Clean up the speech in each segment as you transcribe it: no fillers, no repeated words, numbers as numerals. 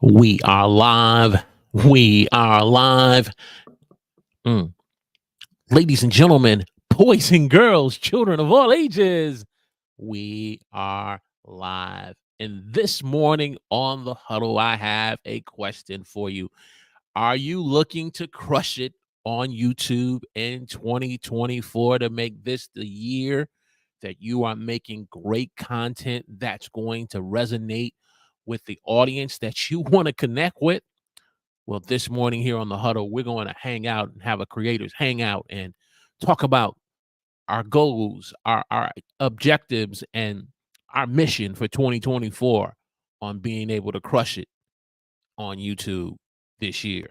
We are live. We are live. Mm. Ladies and gentlemen, boys and girls, children of all ages, we are live. And this morning on the huddle, I have a question for you. Are you looking to crush it on YouTube in 2024 to make this the year that you are making great content that's going to resonate with the audience that you want to connect with? Well, this morning here on the huddle, we're going to hang out and have a creators hangout and talk about our goals, our objectives, and our mission for 2024 on being able to crush it on YouTube this year.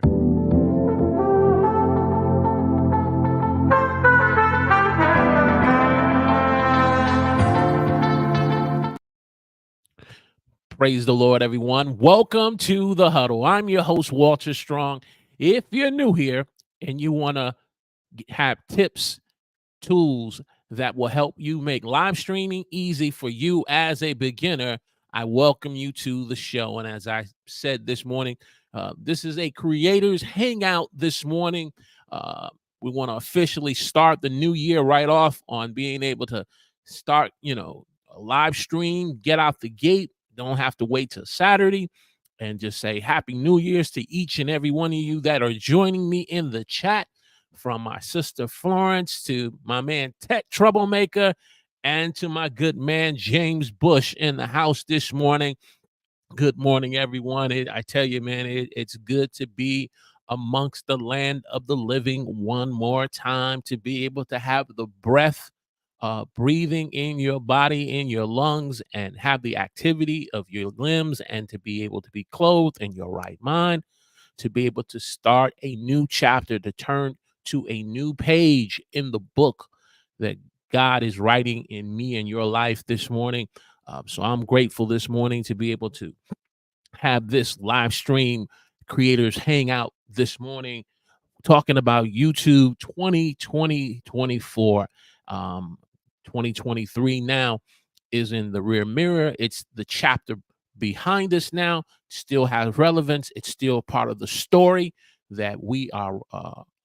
Praise the Lord, everyone. Welcome to the huddle. I'm your host, Walter Strong. If you're new here and you want to have tips, tools that will help you make live streaming easy for you as a beginner, I welcome you to the show. And as I said this morning, this is a creators hangout this morning. We want to officially start the new year right off on being able to start, a live stream, get out the gate. Don't have to wait till Saturday, and just say Happy New Year's to each and every one of you that are joining me in the chat, from my sister Florence to my man Tech Troublemaker and to my good man James Bush in the house this morning. Good morning, everyone. I tell you, man, it's good to be amongst the land of the living one more time, to be able to have the breath breathing in your body, in your lungs, and have the activity of your limbs, and to be able to be clothed in your right mind, to be able to start a new chapter, to turn to a new page in the book that God is writing in me and your life this morning. So I'm grateful this morning to be able to have this live stream creators hangout this morning, talking about YouTube 2024. 2023 now is in the rear mirror. It's the chapter behind us now. Still has relevance. It's still part of the story that we are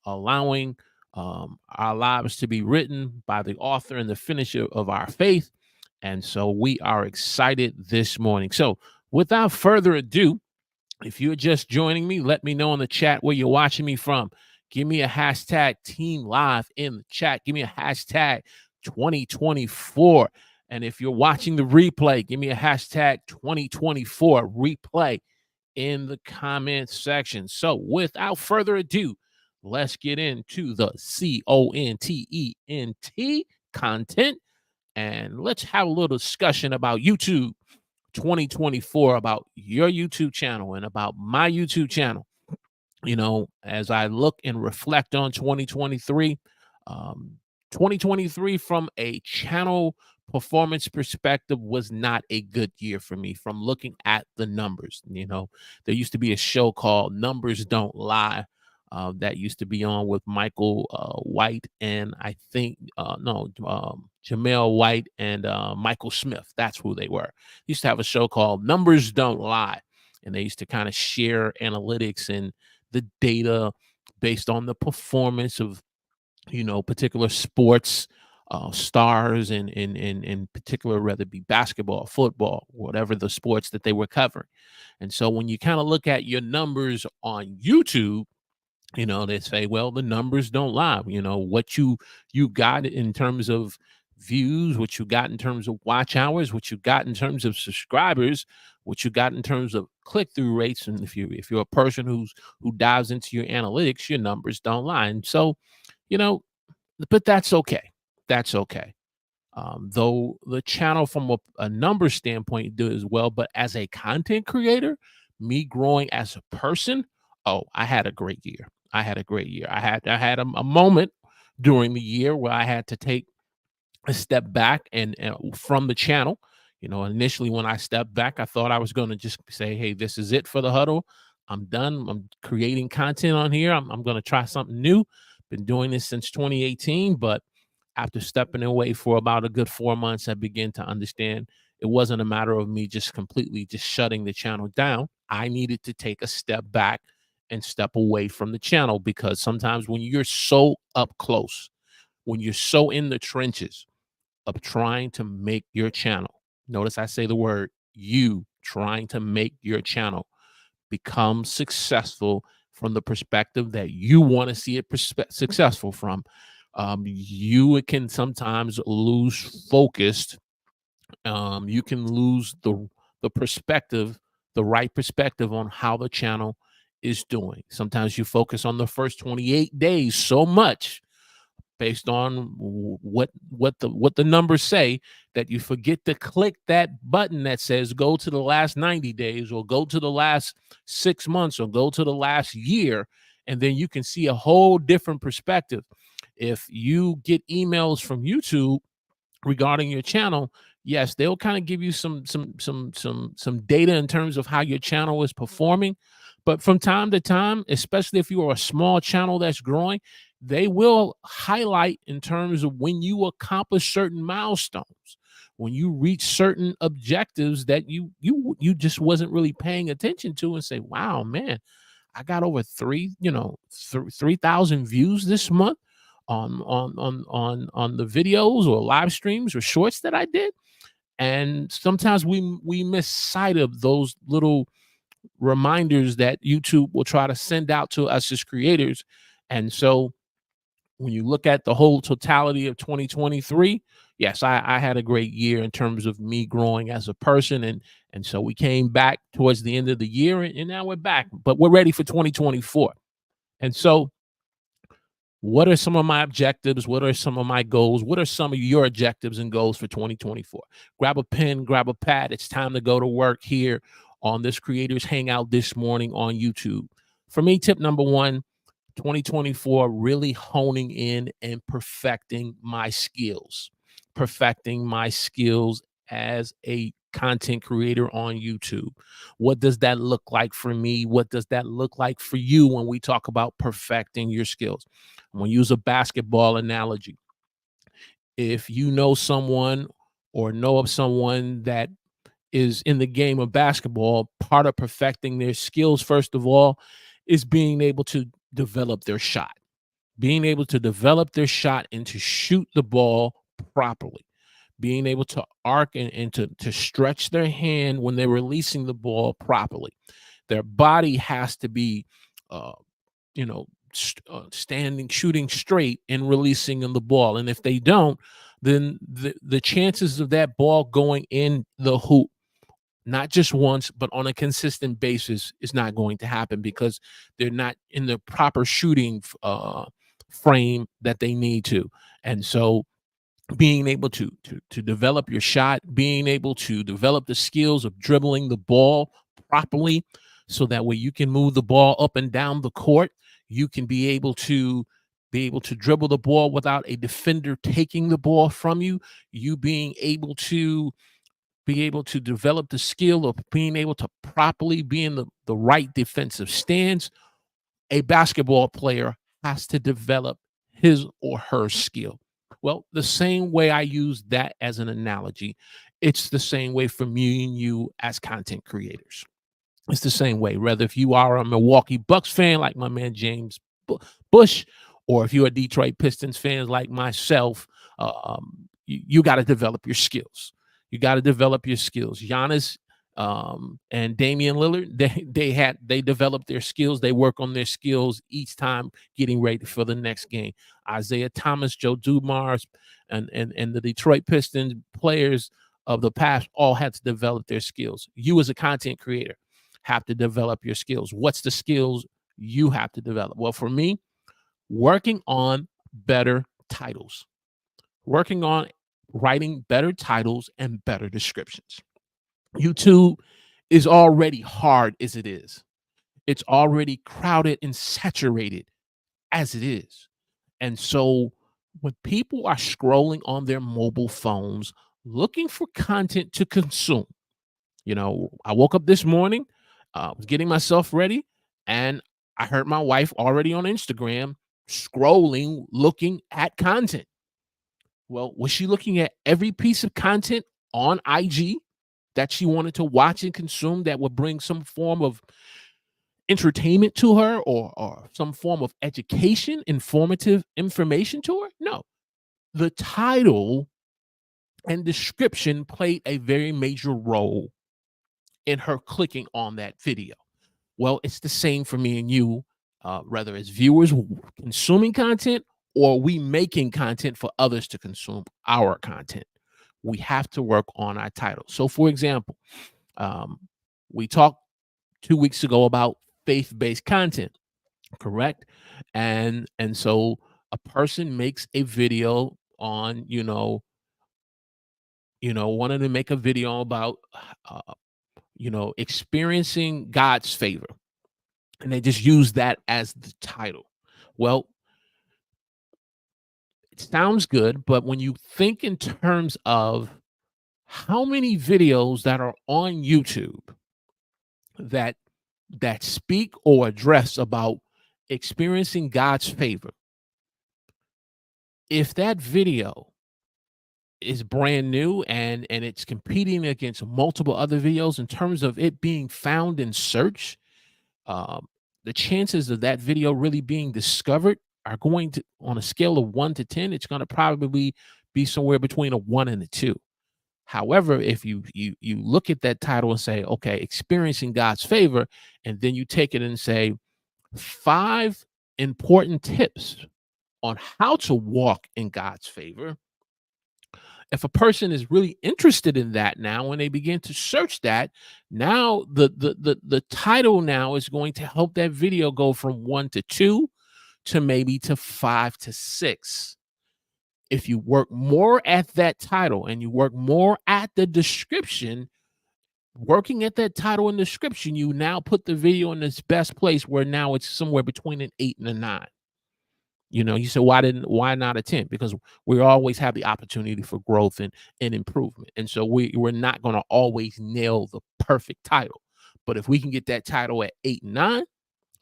allowing our lives to be written by the author and the finisher of our faith. And so we are excited this morning. So without further ado, if you're just joining me, let me know in the chat where you're watching me from. Give me a hashtag Team Live in the chat. Give me a hashtag 2024. And if you're watching the replay, give me a hashtag 2024 replay in the comment section. So without further ado, let's get into the content, and let's have a little discussion about YouTube 2024, about your YouTube channel and about my YouTube channel. As I look and reflect on 2023, 2023 from a channel performance perspective was not a good year for me. From looking at the numbers, there used to be a show called Numbers Don't Lie, that used to be on with Michael White, and I think Jamel White and Michael Smith. That's who they were. They used to have a show called Numbers Don't Lie, and they used to kind of share analytics and the data based on the performance of particular sports stars, and in particular, whether it be basketball, football, whatever the sports that they were covering. And so when you kind of look at your numbers on YouTube, they say, well, the numbers don't lie. What you got in terms of views, what you got in terms of watch hours, what you got in terms of subscribers, what you got in terms of click-through rates. And if you're a person who dives into your analytics, your numbers don't lie. And so, but that's okay. That's okay. Though the channel from a number standpoint did as well, but as a content creator, me growing as a person, I had a great year. I had a moment during the year where I had to take a step back and from the channel. Initially when I stepped back, I thought I was going to just say, hey, this is it for the huddle. I'm done. I'm creating content on here. I'm going to try something new. Been doing this since 2018, but after stepping away for about a good 4 months, I began to understand it wasn't a matter of me just completely just shutting the channel down. I needed to take a step back and step away from the channel, because sometimes when you're so up close, when you're so in the trenches of trying to make your channel, notice I say the word you, trying to make your channel become successful from the perspective that you want to see it successful from, you can sometimes lose focused. You can lose the perspective, the right perspective on how the channel is doing. Sometimes you focus on the first 28 days so much based on what the numbers say, that you forget to click that button that says go to the last 90 days, or go to the last 6 months, or go to the last year, and then you can see a whole different perspective. If you get emails from YouTube regarding your channel, yes, they'll kind of give you some data in terms of how your channel is performing. But from time to time, especially if you are a small channel that's growing, they will highlight in terms of when you accomplish certain milestones, when you reach certain objectives that you just wasn't really paying attention to, and say, "Wow, man, I got over 3,000 views this month on the videos or live streams or shorts that I did." And sometimes we miss sight of those little reminders that YouTube will try to send out to us as creators. And so when you look at the whole totality of 2023, yes, I had a great year in terms of me growing as a person. And so we came back towards the end of the year, and now we're back, but we're ready for 2024. And so what are some of my objectives? What are some of my goals? What are some of your objectives and goals for 2024? Grab a pen, grab a pad. It's time to go to work here on this Creators Hangout this morning on YouTube. For me, tip number one, 2024, really honing in and perfecting my skills as a content creator on YouTube. What does that look like for me? What does that look like for you when we talk about perfecting your skills? I'm going to use a basketball analogy. If you know someone or know of someone that is in the game of basketball, part of perfecting their skills, first of all, is being able to develop their shot, and to shoot the ball properly, being able to arc and to stretch their hand when they're releasing the ball properly. Their body has to be, uh, standing, shooting straight and releasing in the ball. And if they don't, then the chances of that ball going in the hoop, not just once, but on a consistent basis, is not going to happen, because they're not in the proper shooting frame that they need to. And so being able to develop your shot, being able to develop the skills of dribbling the ball properly, so that way you can move the ball up and down the court. You can be able to dribble the ball without a defender taking the ball from you. You being able to develop the skill of being able to properly be in the right defensive stance. A basketball player has to develop his or her skill. Well, the same way I use that as an analogy, it's the same way for me and you as content creators. It's the same way, whether if you are a Milwaukee Bucks fan like my man James Bush, or if you're a Detroit Pistons fan like myself, you got to develop your skills. Giannis and Damian Lillard, they developed their skills. They work on their skills each time getting ready for the next game. Isaiah Thomas, Joe Dumars, and the Detroit Pistons players of the past all had to develop their skills. You as a content creator have to develop your skills. What's the skills you have to develop? Well, for me, working on better titles, working on writing better titles and better descriptions. YouTube is already hard as it is. It's already crowded and saturated as it is. And so when people are scrolling on their mobile phones looking for content to consume, I woke up this morning, was getting myself ready, and I heard my wife already on Instagram scrolling, looking at content. Well, was she looking at every piece of content on IG? that she wanted to watch and consume that would bring some form of entertainment to her, or some form of education, informative information to her? No. The title and description played a very major role in her clicking on that video. Well, it's the same for me and you, whether it's viewers consuming content or we making content for others to consume our content. We have to work on our title. So, for example, um, we talked 2 weeks ago about faith-based content, correct? And so a person makes a video on, wanted to make a video about, uh, experiencing God's favor, and they just use that as the title. Well, it sounds good, but when you think in terms of how many videos that are on YouTube that speak or address about experiencing God's favor, if that video is brand new and it's competing against multiple other videos in terms of it being found in search, um, the chances of that video really being discovered are going to, on a scale of 1 to 10, it's going to probably be somewhere between a 1 and a 2. However, if you look at that title and say, okay, experiencing God's favor, and then you take it and say 5 important tips on how to walk in God's favor. If a person is really interested in that, now when they begin to search that, now the title now is going to help that video go from 1 to 2 to maybe to 5 to 6. If you work more at that title and you work more at the description, working at that title and description, you now put the video in its best place, where now it's somewhere between an 8 and a 9. You said, why not a 10? Because we always have the opportunity for growth and improvement. And so we're not going to always nail the perfect title. But if we can get that title at 8 and 9,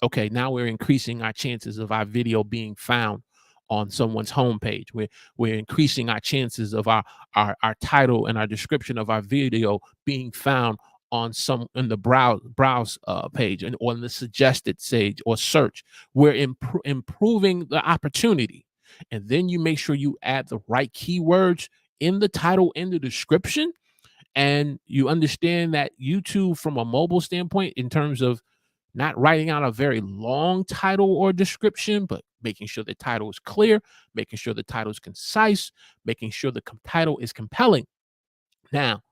okay, now we're increasing our chances of our video being found on someone's homepage. We're increasing our chances of our title and our description of our video being found on some in the browse page, and on the suggested page or search. We're improving the opportunity. And then you make sure you add the right keywords in the title, in the description, and you understand that YouTube, from a mobile standpoint, in terms of not writing out a very long title or description, but making sure the title is clear, making sure the title is concise, making sure the title is compelling. Now,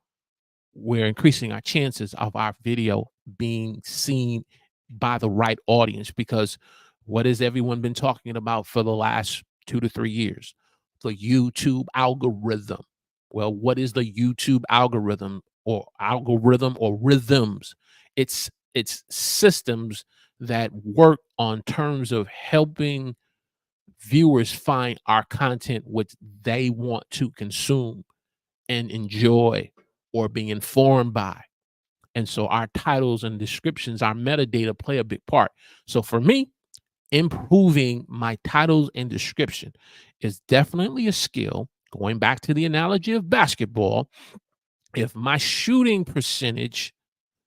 we're increasing our chances of our video being seen by the right audience, because what has everyone been talking about for the last 2 to 3 years? The YouTube algorithm. Well, what is the YouTube algorithm, or rhythms? It's systems that work on terms of helping viewers find our content which they want to consume and enjoy or be informed by. And so our titles and descriptions, our metadata, play a big part. So for me, improving my titles and description is definitely a skill. Going back to the analogy of basketball, if my shooting percentage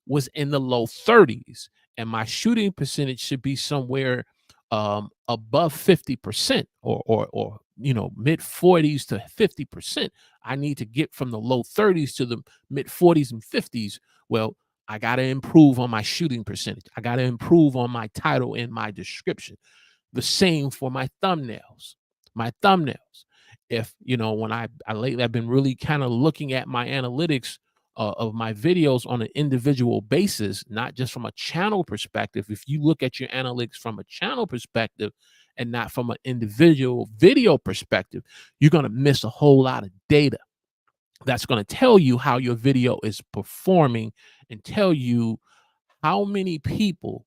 was in the low 30s, and my shooting percentage should be somewhere above 50%, or mid 40s to 50%, I need to get from the low 30s to the mid 40s and 50s. Well, I got to improve on my shooting percentage. I got to improve on my title and my description. The same for my thumbnails. My thumbnails. If when I lately, I've been really kind of looking at my analytics of my videos on an individual basis, not just from a channel perspective. If you look at your analytics from a channel perspective and not from an individual video perspective, you're going to miss a whole lot of data that's going to tell you how your video is performing, and tell you how many people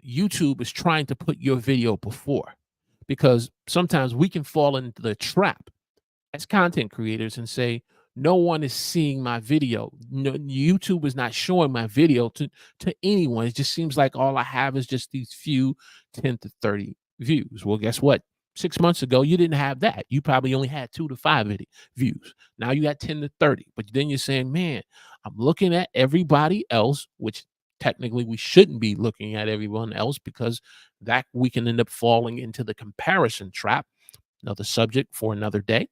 YouTube is trying to put your video before. Because sometimes we can fall into the trap as content creators and say, no one is seeing my video. No, YouTube is not showing my video to anyone. It just seems like all I have is just these few 10 to 30 views. Well, guess what? 6 months ago, you didn't have that. You probably only had 2 to 5 views. Now you got 10 to 30. But then you're saying, man, I'm looking at everybody else, which technically we shouldn't be looking at everyone else, because that we can end up falling into the comparison trap. Another subject for another day.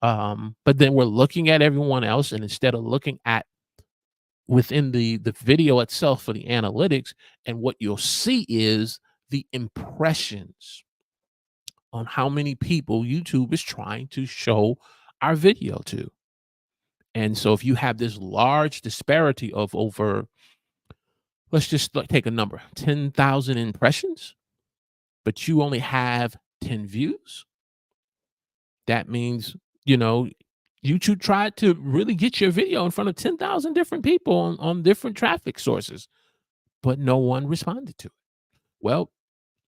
But then we're looking at everyone else, and instead of looking at within the video itself for the analytics, and what you'll see is the impressions on how many people YouTube is trying to show our video to. And so if you have this large disparity of over, let's just take a number, 10,000 impressions, but you only have 10 views, that means, you know, YouTube tried to really get your video in front of 10,000 different people on different traffic sources, but no one responded to it. Well,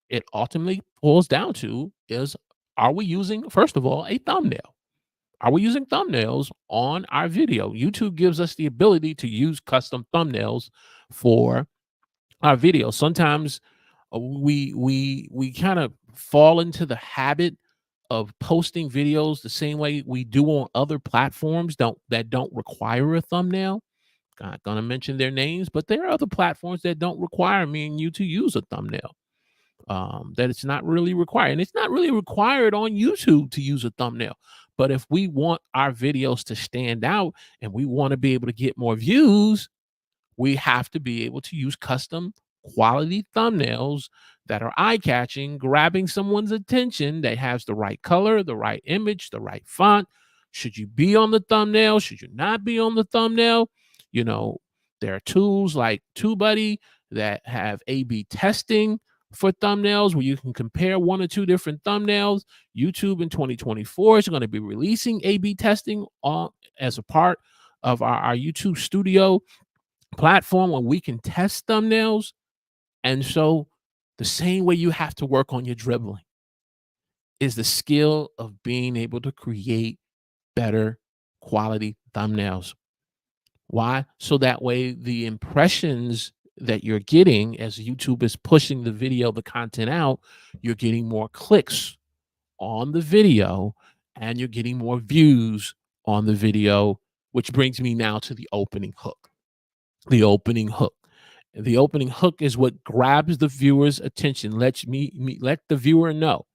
it ultimately boils down to is, are we using, first of all, a thumbnail? Are we using thumbnails on our video? YouTube gives us the ability to use custom thumbnails for our video. Sometimes we kind of fall into the habit of posting videos the same way we do on other platforms that don't require a thumbnail. Not gonna mention their names, but there are other platforms that don't require me and you to use a thumbnail. That it's not really required. And it's not really required on YouTube to use a thumbnail. But if we want our videos to stand out and we want to be able to get more views, we have to be able to use custom quality thumbnails that are eye-catching, grabbing someone's attention, that has the right color, the right image, the right font. Should you be on the thumbnail? Should you not be on the thumbnail? You know, there are tools like TubeBuddy that have A/B testing for thumbnails, where you can compare one or two different thumbnails. YouTube in 2024 is going to be releasing A/B testing as a part of our YouTube Studio platform, where we can test thumbnails. And so the same way you have to work on your dribbling is the skill of being able to create better quality thumbnails. Why? So that way the impressions that you're getting as YouTube is pushing the video, the content out, you're getting more clicks on the video and you're getting more views on the video, which brings me now to the opening hook. The opening hook. The opening hook is what grabs the viewer's attention. Let the viewer know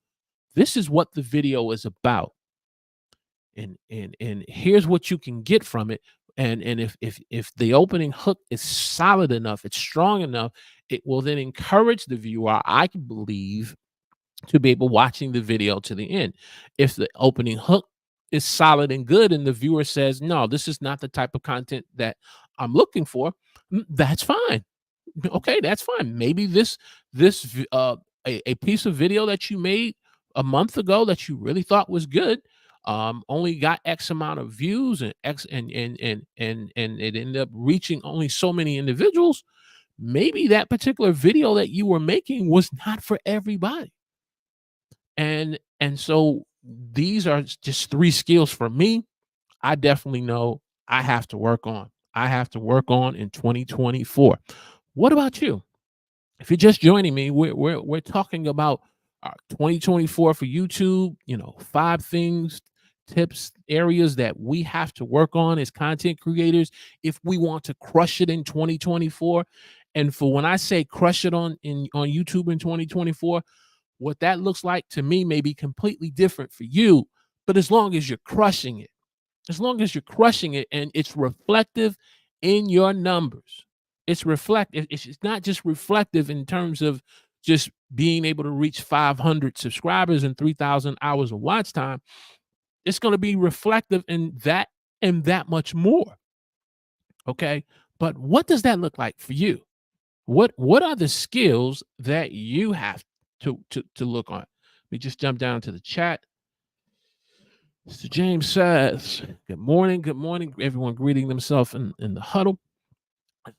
this is what the video is about, and here's what you can get from it. And if the opening hook is solid enough, it's strong enough, it will then encourage the viewer, I can believe, to be able watching the video to the end. If the opening hook is solid and good, and the viewer says, no, this is not the type of content that I'm looking for, that's fine. Okay, that's fine. Maybe a piece of video that you made a month ago that you really thought was good, only got X amount of views and X and it ended up reaching only so many individuals. Maybe that particular video that you were making was not for everybody. And so these are just 3 skills for me. I definitely know I have to work on. I have to work on in 2024. What about you? If you're just joining me, we're talking about 2024 for YouTube. 5 things, tips, areas that we have to work on as content creators if we want to crush it in 2024. And for when I say crush it on YouTube in 2024, what that looks like to me may be completely different for you. But as long as you're crushing it, and it's reflective in your numbers. It's reflective. It's not just reflective in terms of just being able to reach 500 subscribers and 3,000 hours of watch time. It's going to be reflective in that and that much more. Okay. But what does that look like for you? What are the skills that you have to look on? Let me just jump down to the chat. Mr. James says, good morning, everyone greeting themselves in the huddle.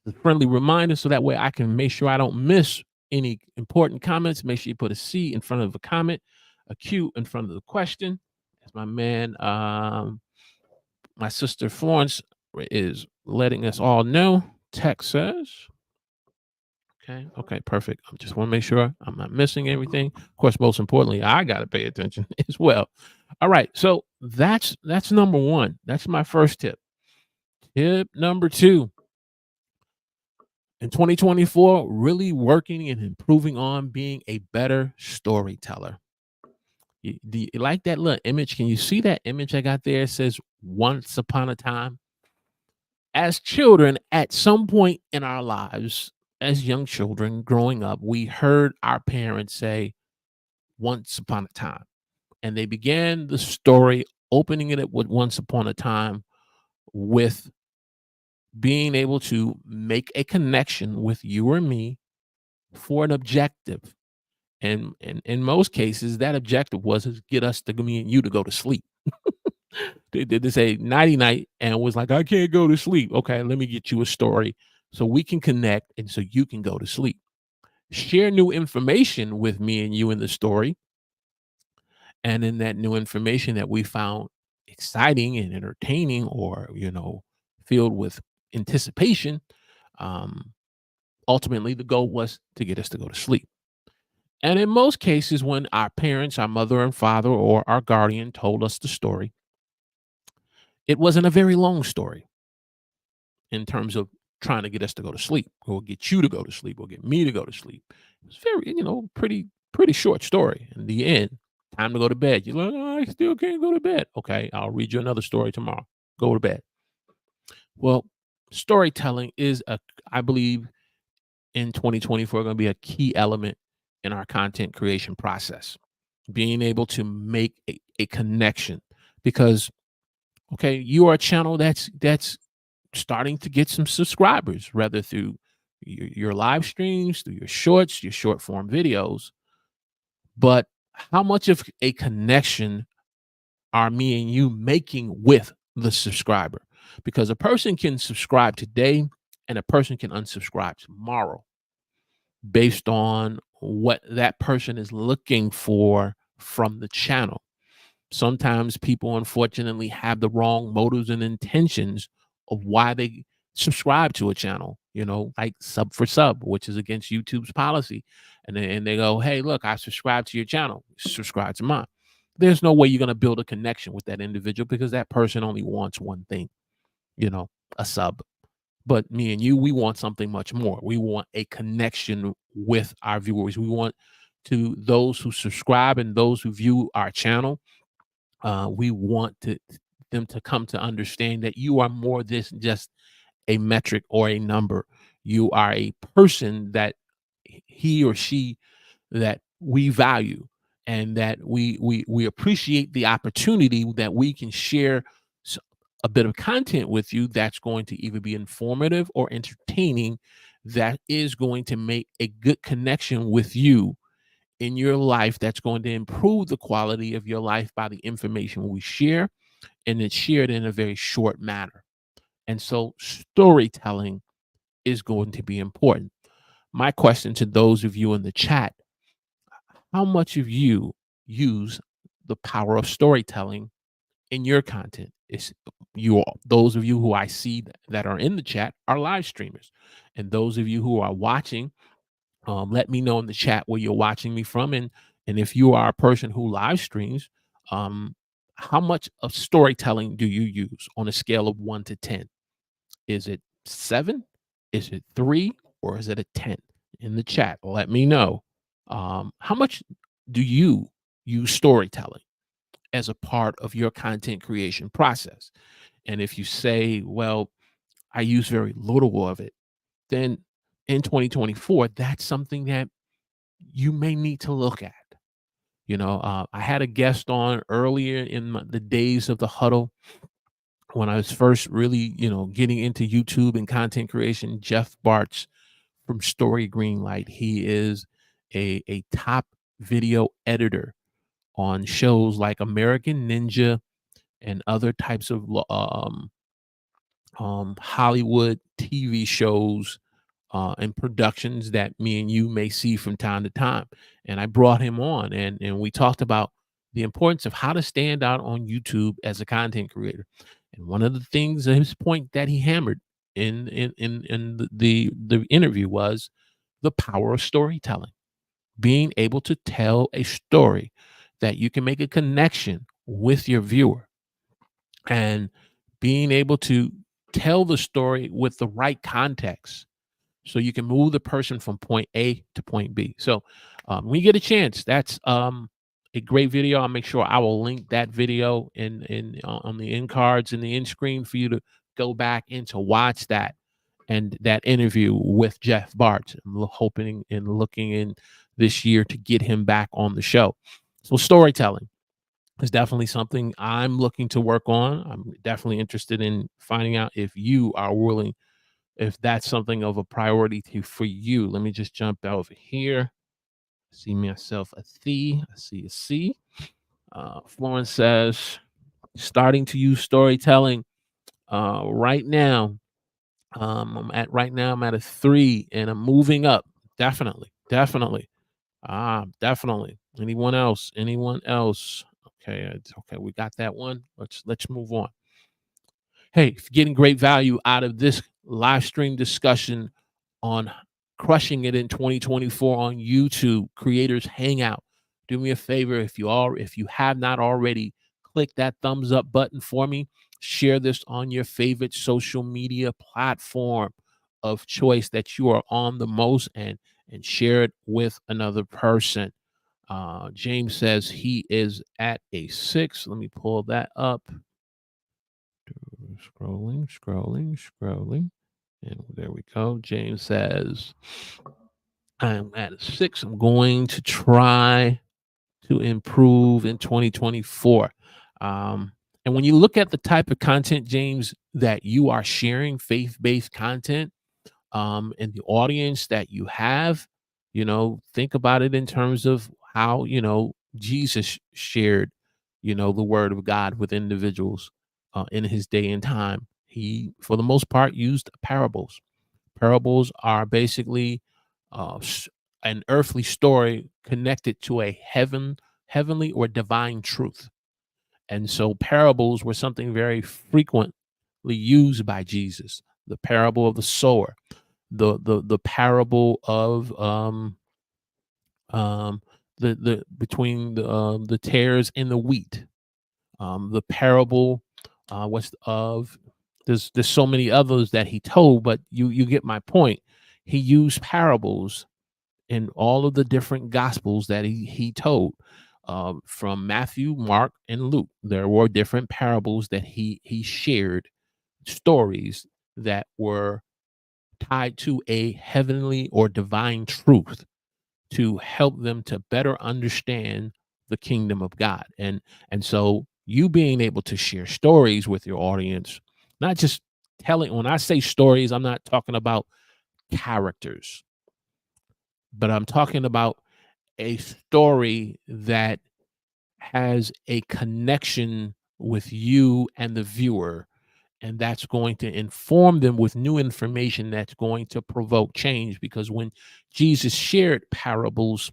The friendly reminder, so that way I can make sure I don't miss any important comments. Make sure you put a C in front of a comment, a Q in front of the question. As my man, my sister Florence is letting us all know. Text says, okay, perfect. I just want to make sure I'm not missing everything. Of course, most importantly, I got to pay attention as well. All right, so that's number 1. That's my first tip. Tip number 2 in 2024, really working and improving on being a better storyteller. Do you like that little image? Can you see that image I got there? It says once upon a time. As children, at some point in our lives, as young children growing up, we heard our parents say once upon a time. And they began the story, opening it with once upon a time, with being able to make a connection with you or me for an objective. And in most cases, that objective was to get us to me and you to go to sleep. They did this a nighty night and was like, I can't go to sleep. Okay, let me get you a story so we can connect and so you can go to sleep. Share new information with me and you in the story. And in that new information that we found exciting and entertaining, or, filled with anticipation, um, ultimately the goal was to get us to go to sleep. And in most cases, when our parents, our mother and father, or our guardian told us the story, it wasn't a very long story in terms of trying to get us to go to sleep or get you to go to sleep or get me to go to sleep. It was very, pretty short story. In the end, time to go to bed. You're like, oh, I still can't go to bed. Okay, I'll read you another story tomorrow. Go to bed. Well, storytelling is I believe in 2024 going to be a key element in our content creation process. Being able to make a connection, because okay, you are a channel that's starting to get some subscribers, rather through your live streams, through your shorts, your short form videos. But how much of a connection are me and you making with the subscriber? Because a person can subscribe today and a person can unsubscribe tomorrow based on what that person is looking for from the channel. Sometimes people unfortunately have the wrong motives and intentions of why they subscribe to a channel, like sub for sub, which is against YouTube's policy. And they go, hey, look, I subscribe to your channel, subscribe to mine. There's no way you're going to build a connection with that individual because that person only wants one thing, you know, a sub. But me and you, we want something much more. We want a connection with our viewers. We want to those who subscribe and those who view our channel, we want them to come to understand that you are more than just a metric or a number. You are a person that he or she that we value, and that we appreciate the opportunity that we can share a bit of content with you that's going to either be informative or entertaining, that is going to make a good connection with you in your life, that's going to improve the quality of your life by the information we share, and it's shared in a very short manner. And so storytelling is going to be important. My question to those of you in the chat: how much of you use the power of storytelling in your content? Is you all, those of you who I see that are in the chat are live streamers, and those of you who are watching, let me know in the chat where you're watching me from, and if you are a person who live streams, um, how much of storytelling do you use on a scale of 1 to 10? Is it 7? Is it 3? Or is it a 10? In the chat, let me know. How much do you use storytelling as a part of your content creation process? And if you say, well, I use very little of it, then in 2024, that's something that you may need to look at. I had a guest on earlier in the days of the Huddle when I was first really, getting into YouTube and content creation. Jeff Bartsch from Story Greenlight. He is a top video editor on shows like American Ninja and other types of Hollywood TV shows and productions that me and you may see from time to time. And I brought him on, and we talked about the importance of how to stand out on YouTube as a content creator. And one of the things, his point that he hammered in the interview, was the power of storytelling. Being able to tell a story that you can make a connection with your viewer, and being able to tell the story with the right context so you can move the person from point A to point B. So when you get a chance, that's a great video. I'll make sure I will link that video in on the end cards and the end screen for you to go back and to watch that and that interview with Jeff Bartsch. I'm hoping and looking in this year to get him back on the show. So storytelling is definitely something I'm looking to work on. I'm definitely interested in finding out if you are willing, if that's something of a priority for you. Let me just jump over here. See myself a C. I see a C. Florence says, starting to use storytelling right now. I'm at a 3 and I'm moving up. Definitely. Definitely. Definitely. Anyone else? Anyone else? Okay, okay, we got that one. Let's move on. Hey, if you're getting great value out of this live stream discussion on crushing it in 2024 on YouTube Creators Hangout, do me a favor, if you have not already, click that thumbs up button for me. Share this on your favorite social media platform of choice that you are on the most, and share it with another person. James says he is at a 6. Let me pull that up. Scrolling. And there we go. James says, I'm at a 6. I'm going to try to improve in 2024. And when you look at the type of content, James, that you are sharing, faith-based content, and the audience that you have, think about it in terms of how, Jesus shared, the word of God with individuals in his day and time. He, for the most part, used parables. Parables are basically an earthly story connected to a heavenly or divine truth. And so parables were something very frequently used by Jesus. The parable of the sower, the parable of um the between the tares and the wheat, the parable what's of there's so many others that he told, but you get my point. He used parables in all of the different gospels that he told, from Matthew, Mark, and Luke. There were different parables that he shared, stories that were tied to a heavenly or divine truth to help them to better understand the kingdom of God. And so you being able to share stories with your audience, not just telling, when I say stories, I'm not talking about characters, but I'm talking about a story that has a connection with you and the viewer, and that's going to inform them with new information that's going to provoke change. Because when Jesus shared parables,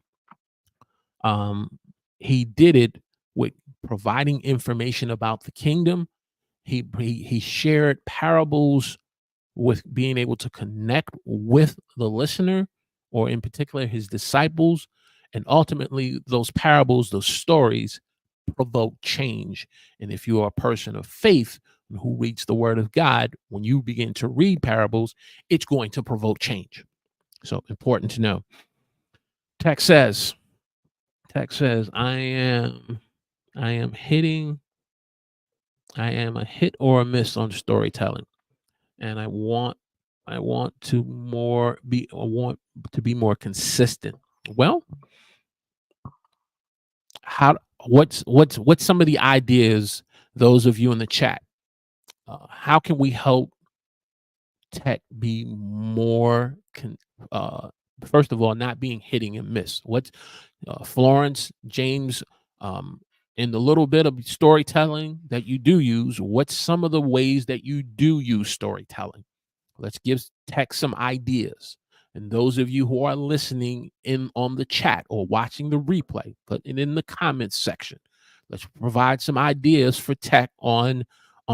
um, he did it with providing information about the kingdom. He shared parables with being able to connect with the listener, or in particular his disciples, and ultimately those parables, those stories, provoke change. And if you are a person of faith who reads the word of God, when you begin to read parables, it's going to provoke change. So important to know. Text says, I am hitting, I am a hit or a miss on storytelling. And I want to be more consistent. Well, how what's some of the ideas, those of you in the chat? How can we help tech be more first of all, not being hitting and miss? What Florence, James, um, in the little bit of storytelling that you do use, what's some of the ways that you do use storytelling? Let's give tech some ideas. And those of you who are listening in on the chat or watching the replay, put it in the comments section. Let's provide some ideas for tech on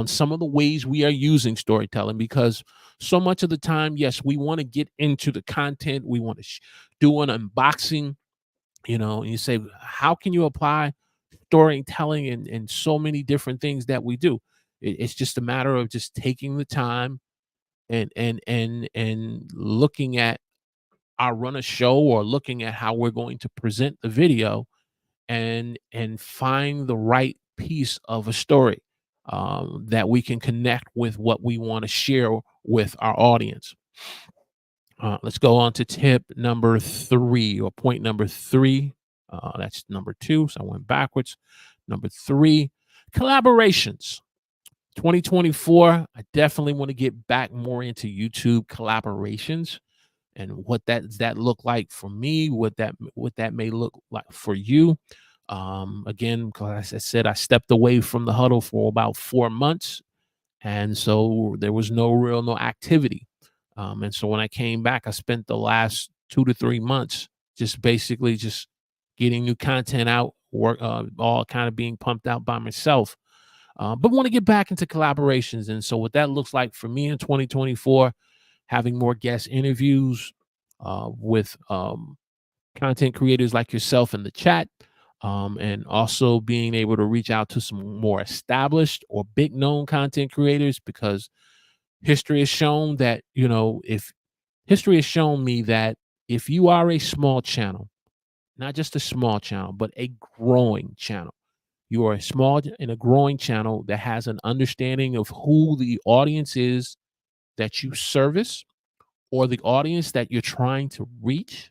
some of the ways we are using storytelling, because so much of the time, yes, we want to get into the content. We want to do an unboxing, and you say, how can you apply storytelling in so many different things that we do? It's just a matter of just taking the time and looking at our run a show, or looking at how we're going to present the video, and find the right piece of a story that we can connect with what we want to share with our audience. Let's go on to tip number 3, or point number 3. That's number 2, so I went backwards. Number 3, collaborations. 2024, I definitely want to get back more into YouTube collaborations, and what does that look like for me, what that may look like for you. Again, because I said, I stepped away from the Huddle for about 4 months, and so there was no activity. And so when I came back, I spent the last 2 to 3 months just basically just getting new content out, work, all kind of being pumped out by myself. But want to get back into collaborations. And so what that looks like for me in 2024, having more guest interviews with content creators like yourself in the chat, and also being able to reach out to some more established or big known content creators, because history has shown that, if history has shown me that if you are a small channel, not just a small channel, but a growing channel, you are a small and a growing channel that has an understanding of who the audience is that you service, or the audience that you're trying to reach,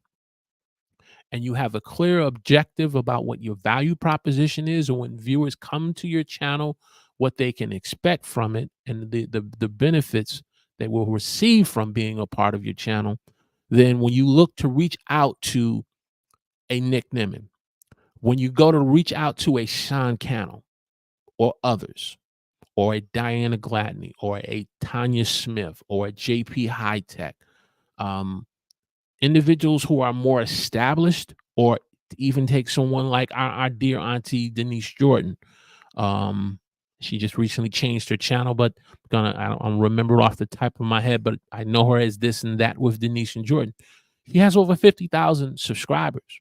and you have a clear objective about what your value proposition is, or when viewers come to your channel, what they can expect from it, and the benefits they will receive from being a part of your channel, then when you look to reach out to a Nick Nimmin, when you go to reach out to a Sean Cannell or others, or a Diana Gladney, or a Tanya Smith, or a JP High Tech, individuals who are more established, or even take someone like our dear auntie Denise Jordan. She just recently changed her channel, but I don't remember off the top of my head, but I know her as This and That with Denise and Jordan. She has over 50,000 subscribers.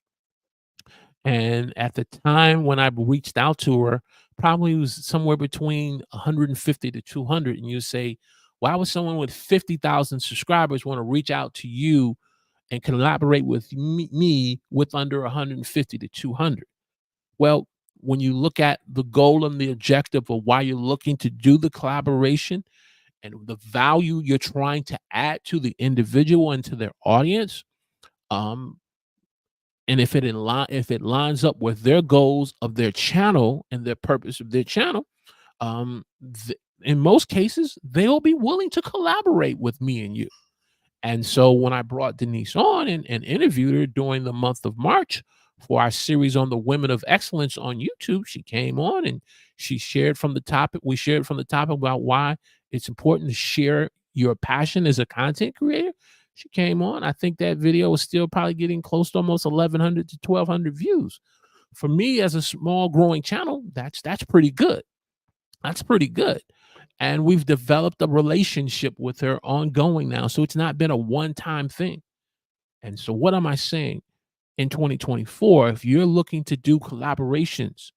And at the time when I reached out to her, probably was somewhere between 150 to 200. And you say, why would someone with 50,000 subscribers want to reach out to you and collaborate with me with under 150 to 200? Well, when you look at the goal and the objective of why you're looking to do the collaboration, and the value you're trying to add to the individual and to their audience, and if it lines up with their goals of their channel and their purpose of their channel, in most cases, they'll be willing to collaborate with me and you. And so when I brought Denise on and interviewed her during the month of March for our series on the Women of Excellence on YouTube, she came on and she shared from the topic. We shared from the topic about why it's important to share your passion as a content creator. She came on. I think that video is still probably getting close to almost 1,100 to 1,200 views. For me, as a small growing channel, that's pretty good. That's pretty good. And we've developed a relationship with her ongoing now. So it's not been a one-time thing. And so what am I saying? In 2024, if you're looking to do collaborations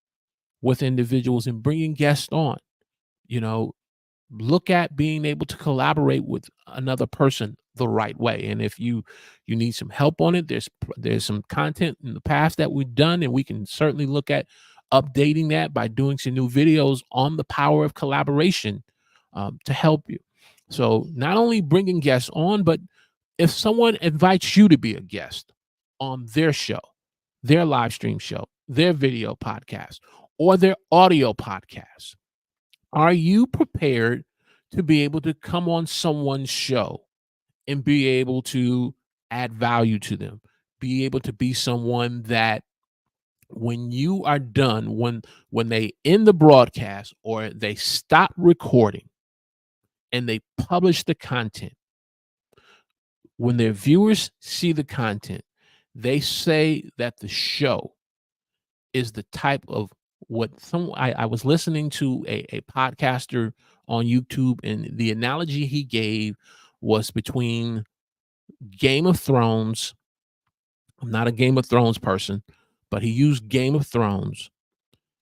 with individuals and bringing guests on, look at being able to collaborate with another person the right way. And if you need some help on it, there's some content in the past that we've done, and we can certainly look at updating that by doing some new videos on the power of collaboration to help you. So not only bringing guests on, but if someone invites you to be a guest on their show, their live stream show, their video podcast, or their audio podcast, are you prepared to be able to come on someone's show and be able to add value to them, be able to be someone that when you are done, when they end the broadcast or they stop recording and they publish the content, when their viewers see the content, they say that the show is the type of I was listening to a podcaster on YouTube, and the analogy he gave was between Game of Thrones. I'm not a Game of Thrones person, but he used Game of Thrones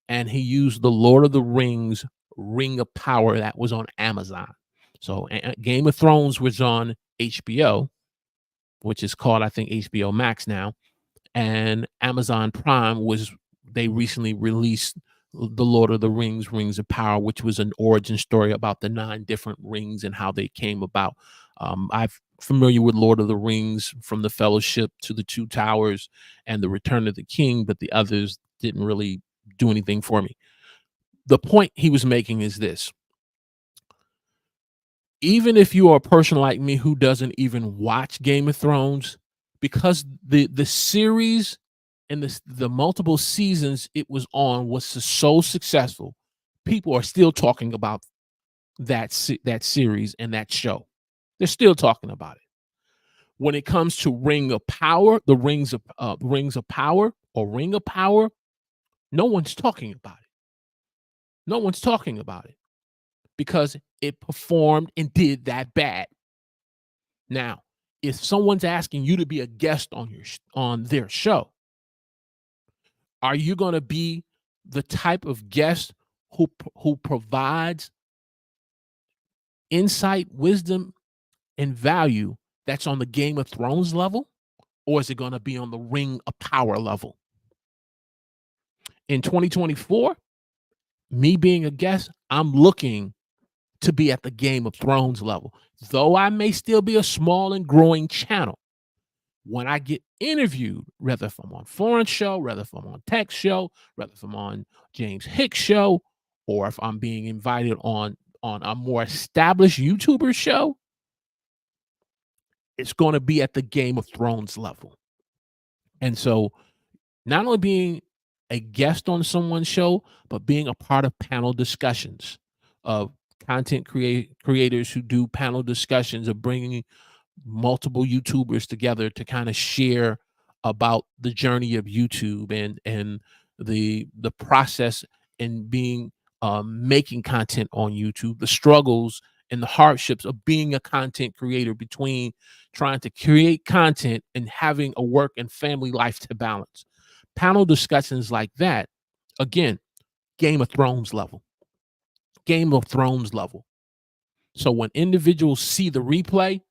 and he used the Lord of the Rings Ring of Power that was on Amazon. So Game of Thrones was on HBO, which is called, I think, HBO Max now, and Amazon Prime was, they recently released the Lord of the Rings, Rings of Power, which was an origin story about the 9 different rings and how they came about. I'm familiar with Lord of the Rings, from the Fellowship to the Two Towers and the Return of the King, but the others didn't really do anything for me. The point he was making is this: even if you are a person like me who doesn't even watch Game of Thrones, because the series and the multiple seasons it was on was so successful, people are still talking about that series and that show. They're still talking about it. When it comes to Ring of Power, the Rings of Power or Ring of Power, no one's talking about it. No one's talking about it because it performed and did that bad. Now, if someone's asking you to be a guest on their show, are you going to be the type of guest who provides insight, wisdom, and value that's on the Game of Thrones level, or is it going to be on the Ring of Power level? In 2024, me being a guest, I'm looking to be at the Game of Thrones level, though I may still be a small and growing channel. When I get interviewed, whether if I'm on Foreign Show, whether if I'm on Tech Show, whether if I'm on James Hicks Show, or if I'm being invited on a more established YouTuber show, it's going to be at the Game of Thrones level. And so, not only being a guest on someone's show, but being a part of panel discussions of content creators who do panel discussions of bringing multiple YouTubers together to kind of share about the journey of YouTube and the process in being making content on YouTube, the struggles and the hardships of being a content creator, between trying to create content and having a work and family life to balance. Panel discussions like that, again, Game of Thrones level. Game of Thrones level. So when individuals see the replay,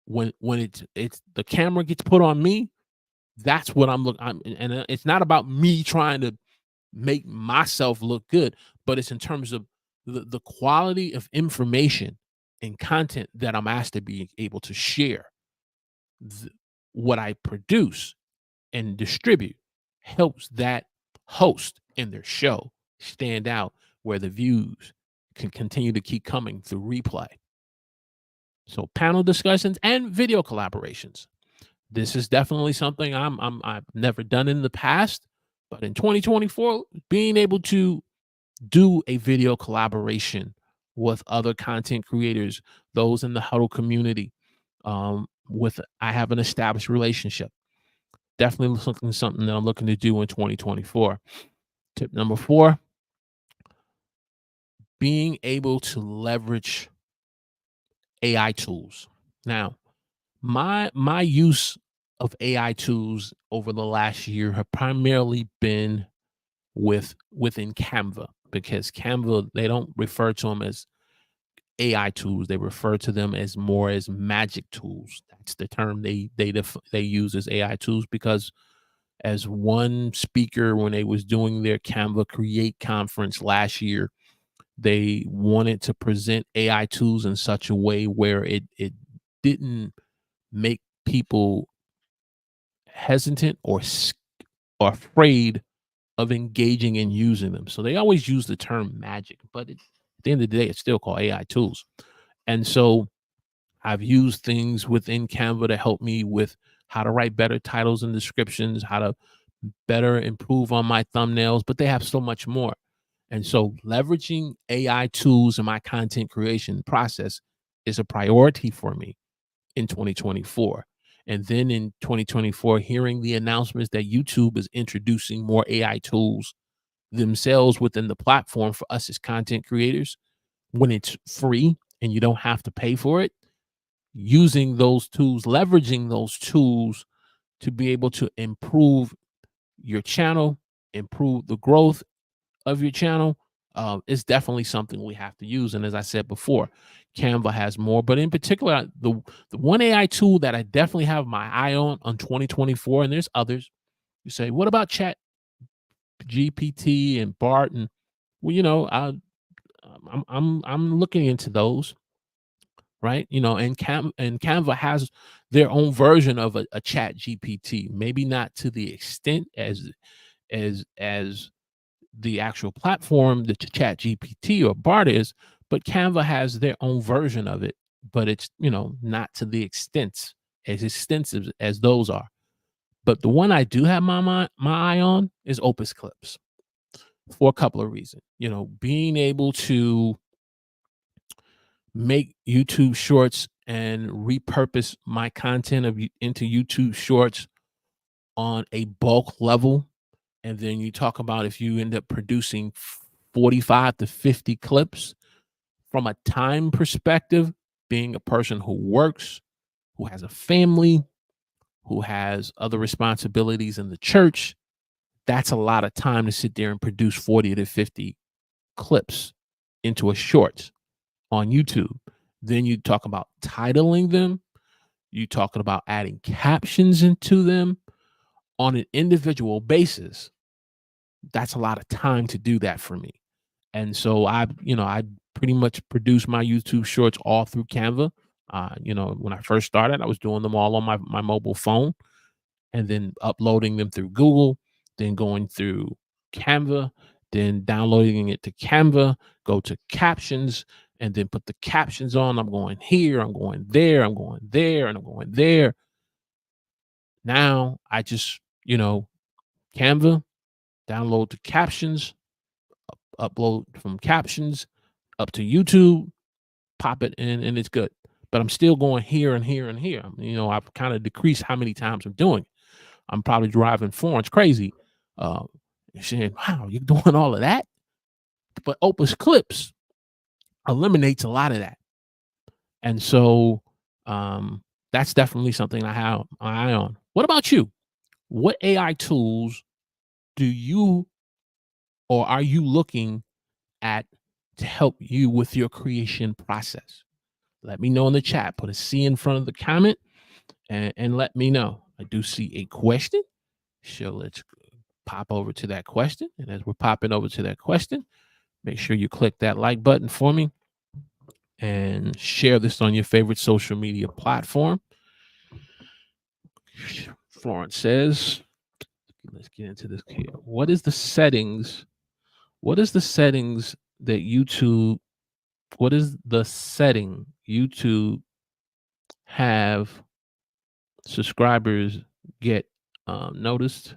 when it's the camera gets put on me, that's what I'm looking. And it's not about me trying to make myself look good, but it's in terms of the quality of information and content that I'm asked to be able to share. What I produce and distribute helps that host in their show stand out, where the views can continue to keep coming through replay. So panel discussions and video collaborations. This is definitely something I've never done in the past, but in 2024, being able to do a video collaboration with other content creators, those in the Huddle community, with I have an established relationship. Definitely something that I'm looking to do in 2024. Tip number 4, being able to leverage AI tools. Now, my use of AI tools over the last year have primarily been within Canva, because Canva, they don't refer to them as AI tools. They refer to them as more as magic tools. That's the term they use as AI tools, because as one speaker, when they was doing their Canva Create conference last year, they wanted to present AI tools in such a way where it didn't make people hesitant or afraid of engaging and using them. So they always use the term magic, but at the end of the day, it's still called AI tools. And so I've used things within Canva to help me with how to write better titles and descriptions, how to better improve on my thumbnails, but they have so much more. And so leveraging AI tools in my content creation process is a priority for me in 2024. And then in 2024, hearing the announcements that YouTube is introducing more AI tools themselves within the platform for us as content creators, when it's free and you don't have to pay for it, using those tools, leveraging those tools to be able to improve your channel, improve the growth of your channel, It's definitely something we have to use. And as I said before, Canva has more, but in particular, the one AI tool that I definitely have my eye on 2024, and there's others. You say, what about Chat GPT and Bart? And well, I'm looking into those, right? And Canva has their own version of a Chat GPT, maybe not to the extent as the actual platform, the Chat GPT or Bard is, but Canva has their own version of it, but it's not to the extent as extensive as those are. But the one I do have my eye on is Opus Clips for a couple of reasons. Being able to make YouTube shorts and repurpose my content into YouTube shorts on a bulk level. And then you talk about if you end up producing 45 to 50 clips from a time perspective, being a person who works, who has a family, who has other responsibilities in the church, that's a lot of time to sit there and produce 40 to 50 clips into a short on YouTube. Then you talk about titling them. You talking about adding captions into them on an individual basis. That's a lot of time to do that for me. And so I pretty much produce my YouTube shorts all through Canva. When I first started, I was doing them all on my mobile phone and then uploading them through Google, then going through Canva, then downloading it to Canva, go to captions, and then put the captions on. I'm going here, I'm going there, I'm going there, and I'm going there. Now I just, Canva, download the captions, upload from captions up to YouTube, pop it in, and it's good. But I'm still going here and here and here. I've kind of decreased how many times I'm doing it. I'm probably driving Florence crazy, uh, saying, "Wow, you're doing all of that." But Opus Clips eliminates a lot of that, and so that's definitely something I have my eye on. What about you? What AI tools do you or are you looking at to help you with your creation process? Let me know in the chat. Put a C in front of the comment and let me know. I do see a question. So let's pop over to that question. And as we're popping over to that question, make sure you click that like button for me and share this on your favorite social media platform. Florence says, let's get into this here. What is the settings? What is the settings that YouTube, what is the setting YouTube have subscribers get noticed?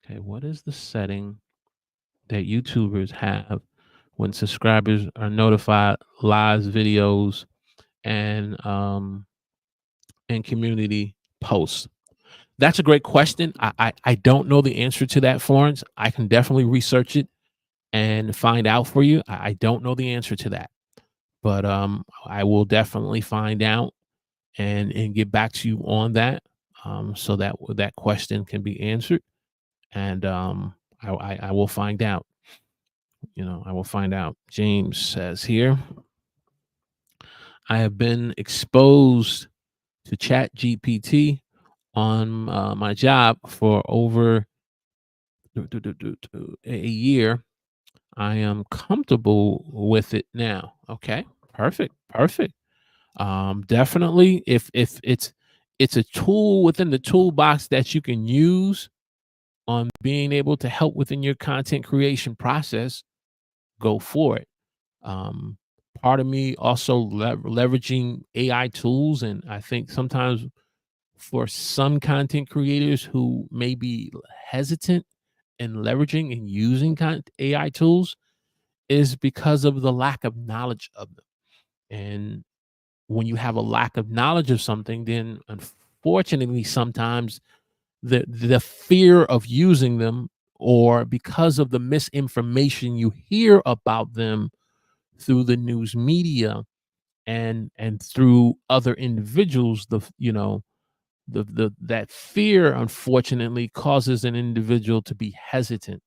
Okay, what is the setting that YouTubers have when subscribers are notified live videos and community posts? That's a great question. I don't know the answer to that, Florence. I can definitely research it and find out for you. I don't know the answer to that, but I will definitely find out and get back to you on that, so that that question can be answered. And I will find out. I will find out. James says here, I have been exposed to Chat GPT on my job for over a year. I am comfortable with it now. Okay, perfect, perfect. Definitely, if it's a tool within the toolbox that you can use on being able to help within your content creation process, go for it. Um, Part of me also leveraging AI tools, and I think sometimes for some content creators who may be hesitant in leveraging and using AI tools is because of the lack of knowledge of them. And when you have a lack of knowledge of something, then unfortunately, sometimes the fear of using them, or because of the misinformation you hear about them through the news media and through other individuals, the that fear unfortunately causes an individual to be hesitant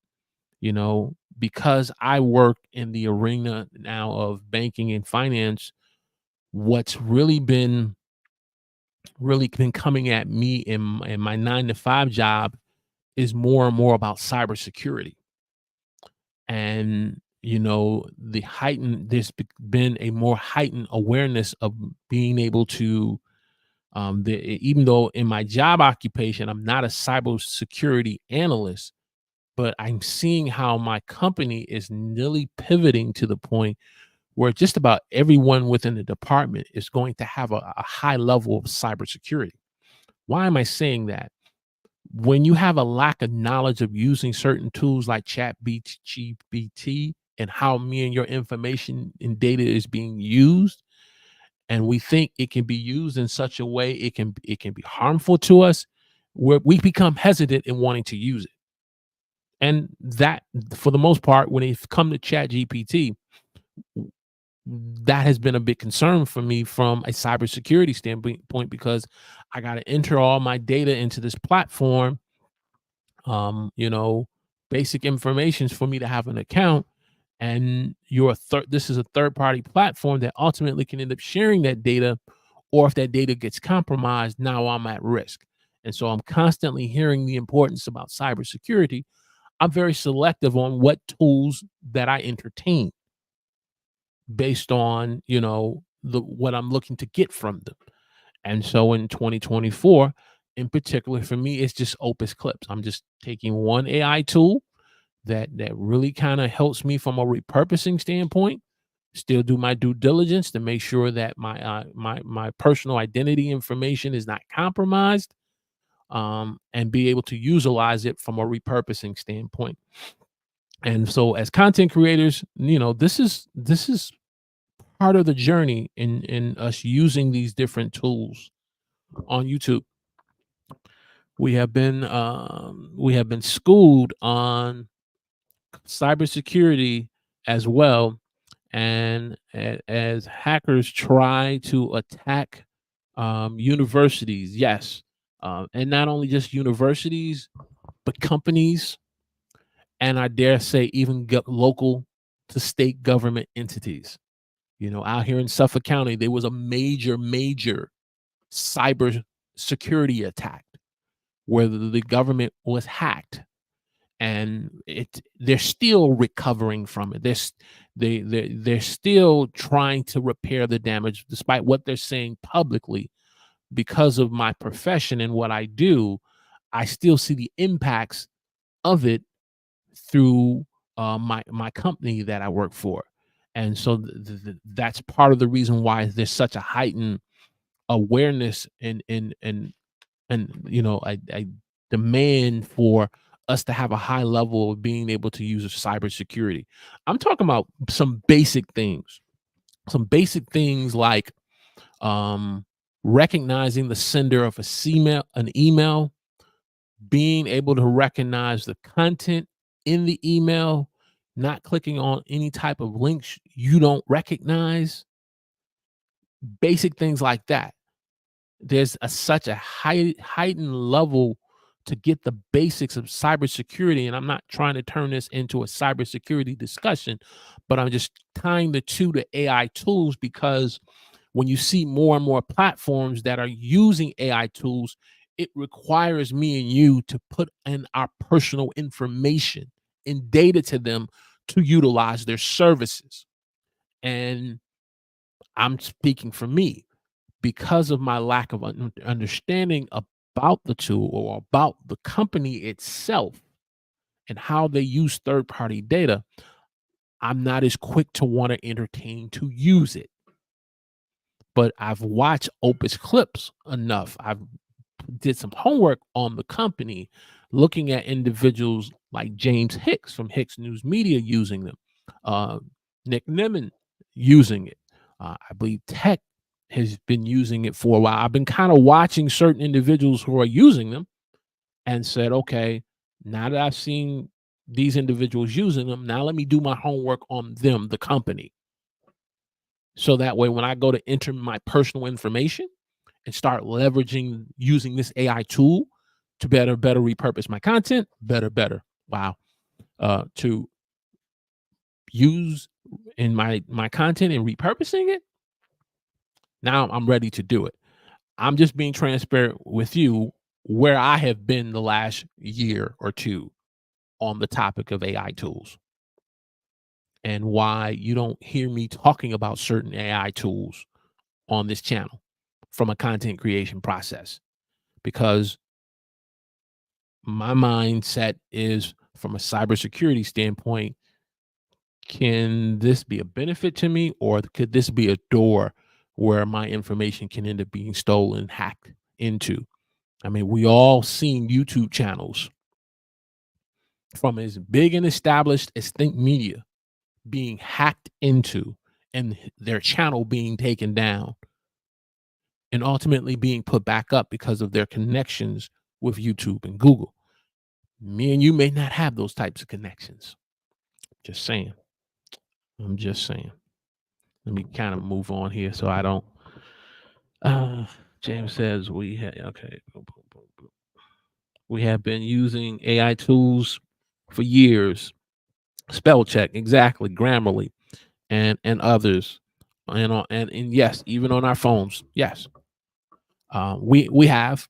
because I work in the arena now of banking and finance. What's really been coming at me in my 9 to 5 job is more and more about cybersecurity. And been a more heightened awareness of being able to, even though in my job occupation I'm not a cybersecurity analyst, but I'm seeing how my company is nearly pivoting to the point where just about everyone within the department is going to have a high level of cybersecurity. Why am I saying that? When you have a lack of knowledge of using certain tools like chat GPT and how me and your information and data is being used, and we think it can be used in such a way it can be harmful to us, where we become hesitant in wanting to use it. And that, for the most part, when it come to chat GPT, that has been a big concern for me from a cybersecurity standpoint, because I got to enter all my data into this platform, um, you know, basic informations for me to have an account. And this is a third party platform that ultimately can end up sharing that data, or if that data gets compromised, now I'm at risk. And so I'm constantly hearing the importance about cybersecurity. I'm very selective on what tools that I entertain based on, the what I'm looking to get from them. And so in 2024, in particular for me, it's just Opus Clips. I'm just taking one AI tool that really kind of helps me from a repurposing standpoint, still do my due diligence to make sure that my personal identity information is not compromised, and be able to utilize it from a repurposing standpoint. And so as content creators, this is part of the journey in us using these different tools on YouTube. We have been schooled on cybersecurity as well, and as hackers try to attack universities, yes, and not only just universities, but companies, and I dare say even local to state government entities. Out here in Suffolk County, there was a major cyber security attack where the government was hacked, and they're still recovering from it. They're still trying to repair the damage, despite what they're saying publicly. Because of my profession and what I do, I still see the impacts of it through my company that I work for. And so that's part of the reason why there's such a heightened awareness and I demand for us to have a high level of being able to use cybersecurity. I'm talking about some basic things like, um, recognizing the sender of an email, being able to recognize the content in the email, not clicking on any type of links you don't recognize, basic things like that. There's such a heightened level to get the basics of cybersecurity, and I'm not trying to turn this into a cybersecurity discussion, but I'm just tying the two to AI tools, because when you see more and more platforms that are using AI tools, it requires me and you to put in our personal information and data to them to utilize their services. And I'm speaking for me, because of my lack of understanding about the tool or about the company itself and how they use third party data. I'm not as quick to want to entertain to use it. But I've watched Opus Clips enough. I've did some homework on the company, looking at individuals like James Hicks from Hicks News Media using them, uh, Nick Nimmin using it. I believe Tech has been using it for a while. I've been kind of watching certain individuals who are using them and said, okay, now that I've seen these individuals using them, now let me do my homework on them, the company. So that way, when I go to enter my personal information and start leveraging using this AI tool to better repurpose my content, better. Wow. to use in my content and repurposing it, now I'm ready to do it. I'm just being transparent with you where I have been the last year or two on the topic of AI tools, and why you don't hear me talking about certain AI tools on this channel from a content creation process, because my mindset is from a cybersecurity standpoint. Can this be a benefit to me, or could this be a door where my information can end up being stolen, hacked into? I mean, we all seen YouTube channels from as big and established as Think Media being hacked into, and their channel being taken down, and ultimately being put back up because of their connections with YouTube and Google. Me and you may not have those types of connections. Just saying. I'm just saying. Let me kind of move on here so I don't. Uh, James says we had okay. We have been using AI tools for years. Spell check, exactly, Grammarly, and others, and yes, even on our phones. Yes, we have,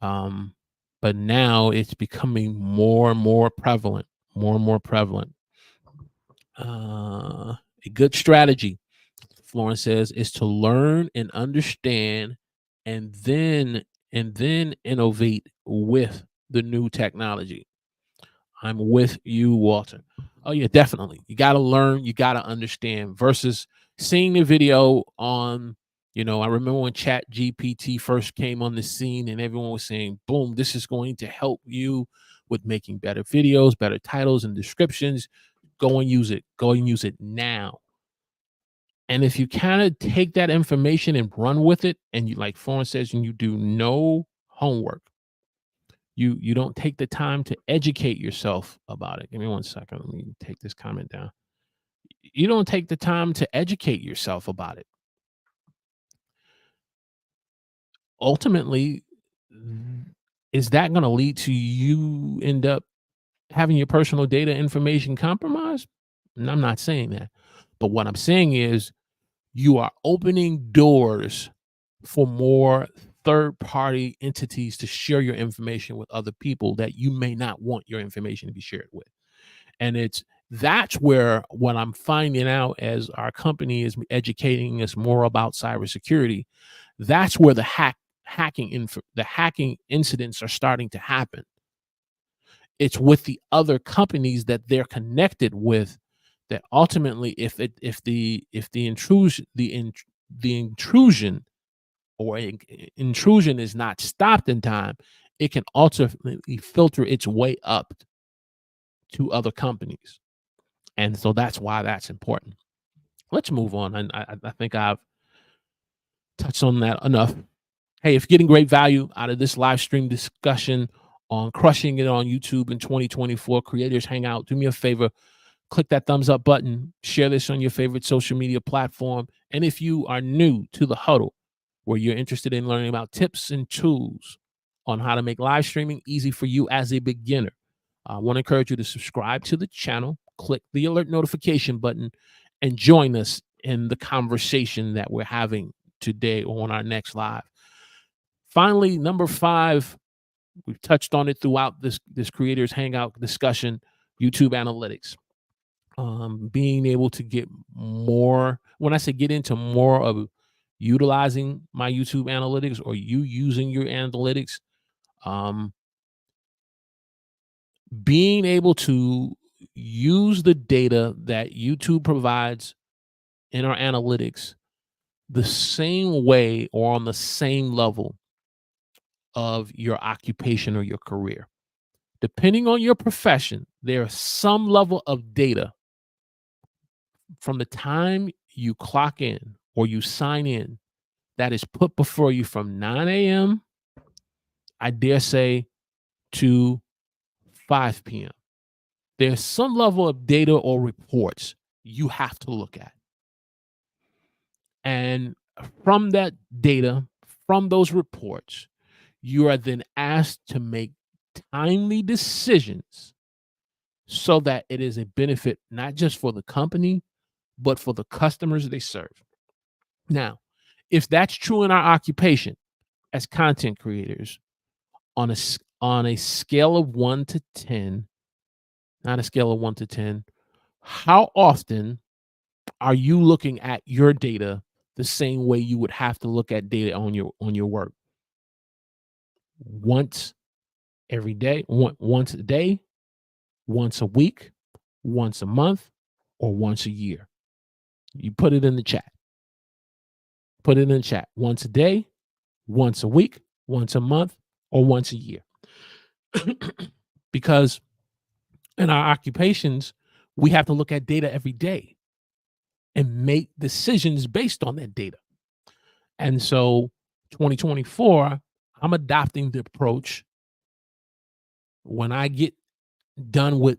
um, but now it's becoming more and more prevalent, more and more prevalent. A good strategy, Florence says, is to learn and understand, and then innovate with the new technology. I'm with you, Walter. Oh yeah, definitely. You got to learn, you got to understand versus seeing the video on, I remember when Chat GPT first came on the scene and everyone was saying, boom, this is going to help you with making better videos, better titles and descriptions. Go and use it. Go and use it now. And if you kind of take that information and run with it, and you, like Florence says, and you do no homework, you don't take the time to educate yourself about it. Give me 1 second. Let me take this comment down. You don't take the time to educate yourself about it. Ultimately, is that going to lead to you end up having your personal data information compromised? And I'm not saying that. But what I'm saying is you are opening doors for more third party entities to share your information with other people that you may not want your information to be shared with. And that's where what I'm finding out as our company is educating us more about cybersecurity, that's where the hacking incidents are starting to happen. It's with the other companies that they're connected with, that ultimately, if the intrusion or intrusion is not stopped in time, it can ultimately filter its way up to other companies. And so that's why that's important. Let's move on. And I think I've touched on that enough. Hey, if you're getting great value out of this live stream discussion on crushing it on YouTube in 2024 Creators Hangout, do me a favor, click that thumbs up button, share this on your favorite social media platform. And if you are new to the Huddle, where you're interested in learning about tips and tools on how to make live streaming easy for you as a beginner, I want to encourage you to subscribe to the channel, click the alert notification button, and join us in the conversation that we're having today on our next live. Finally, number 5, we've touched on it throughout this Creators Hangout discussion, YouTube analytics. Being able to get more, when I say get into more of utilizing my YouTube analytics, or you using your analytics, being able to use the data that YouTube provides in our analytics the same way or on the same level of your occupation or your career. Depending on your profession, there's some level of data from the time you clock in or you sign in that is put before you from 9 a.m., I dare say, to 5 p.m. There's some level of data or reports you have to look at. And from that data, from those reports, you are then asked to make timely decisions so that it is a benefit not just for the company, but for the customers they serve. Now, if that's true in our occupation as content creators, on a scale of 1 to 10, not a scale of 1 to 10, how often are you looking at your data the same way you would have to look at data on your work? Once every day, once a day, once a week, once a month, or once a year? You put it in the chat. Put it in the chat. Once a day, once a week, once a month, or once a year. Because in our occupations, we have to look at data every day and make decisions based on that data. And so 2024, I'm adopting the approach when I get done with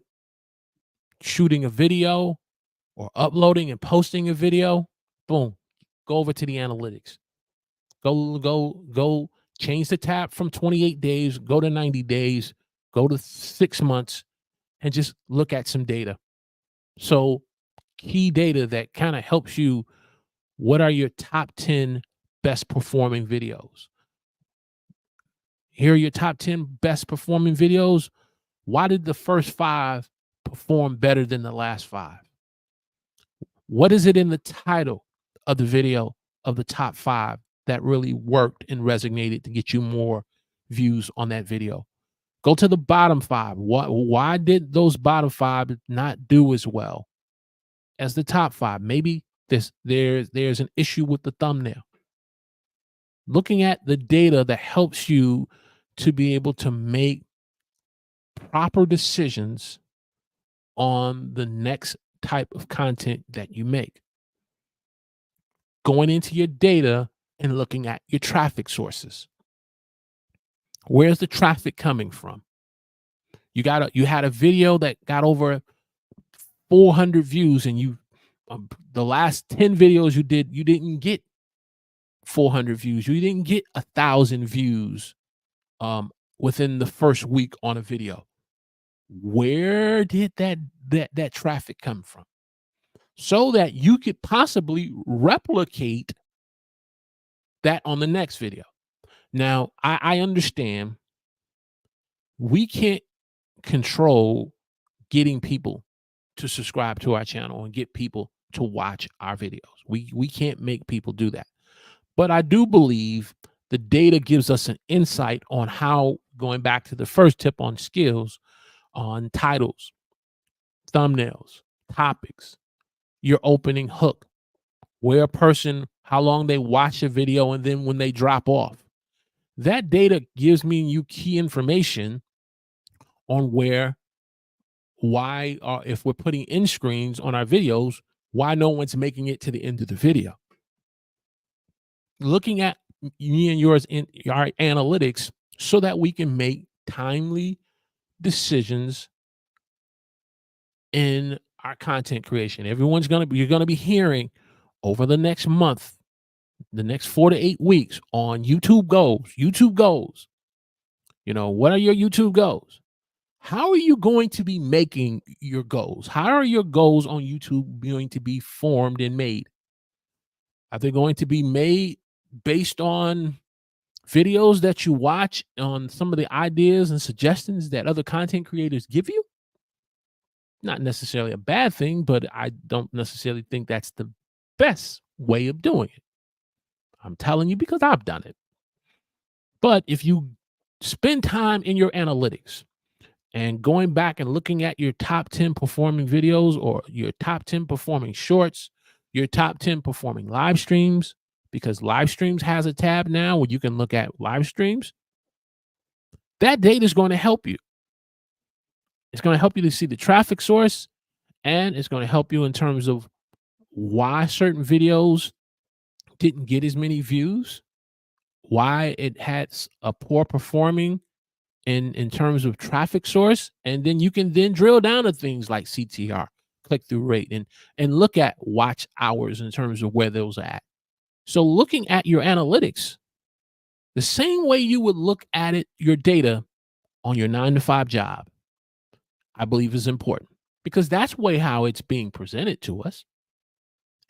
shooting a video or uploading and posting a video, boom, go over to the analytics. Go change the tab from 28 days, go to 90 days, go to 6 months, and just look at some data. So key data that kind of helps you. What are your top 10 best performing videos? Here are your top 10 best performing videos. Why did the first 5 perform better than the last 5? What is it in the title of the video of the top 5 that really worked and resonated to get you more views on that video? Go to the bottom 5. Why did those bottom 5 not do as well as the top 5? Maybe there's an issue with the thumbnail. Looking at the data that helps you to be able to make proper decisions on the next type of content that you make. Going into your data and looking at your traffic sources. Where's the traffic coming from? You had a video that got over 400 views, and the last 10 videos you didn't get 400 views. You didn't get 1,000 views within the first week on a video. Where did that traffic come from? So that you could possibly replicate that on the next video. Now, I understand we can't control getting people to subscribe to our channel and get people to watch our videos. We can't make people do that. But I do believe the data gives us an insight on how, going back to the first tip on skills, on titles, thumbnails, topics, your opening hook, where a person, how long they watch a video, and then when they drop off. That data gives me and you key information on if we're putting in screens on our videos, why no one's making it to the end of the video. Looking at me and yours in our analytics so that we can make timely decisions in our content creation. You're going to be hearing over the next month, the next 4 to 8 weeks on YouTube goals. What are your YouTube goals? How are you going to be making your goals? How are your goals on YouTube going to be formed and made? Are they going to be made based on videos that you watch, on some of the ideas and suggestions that other content creators give you? Not necessarily a bad thing, but I don't necessarily think that's the best way of doing it. I'm telling you because I've done it. But if you spend time in your analytics and going back and looking at your top 10 performing videos, or your top 10 performing shorts, your top 10 performing live streams, because live streams has a tab now where you can look at live streams, that data is going to help you. It's going to help you to see the traffic source, and it's going to help you in terms of why certain videos didn't get as many views, why it had a poor performing in terms of traffic source. And then you can then drill down to things like CTR, click-through rate, and look at watch hours in terms of where those are at. So looking at your analytics, the same way you would look at your data on your 9-to-5 job, I believe is important because that's way how it's being presented to us.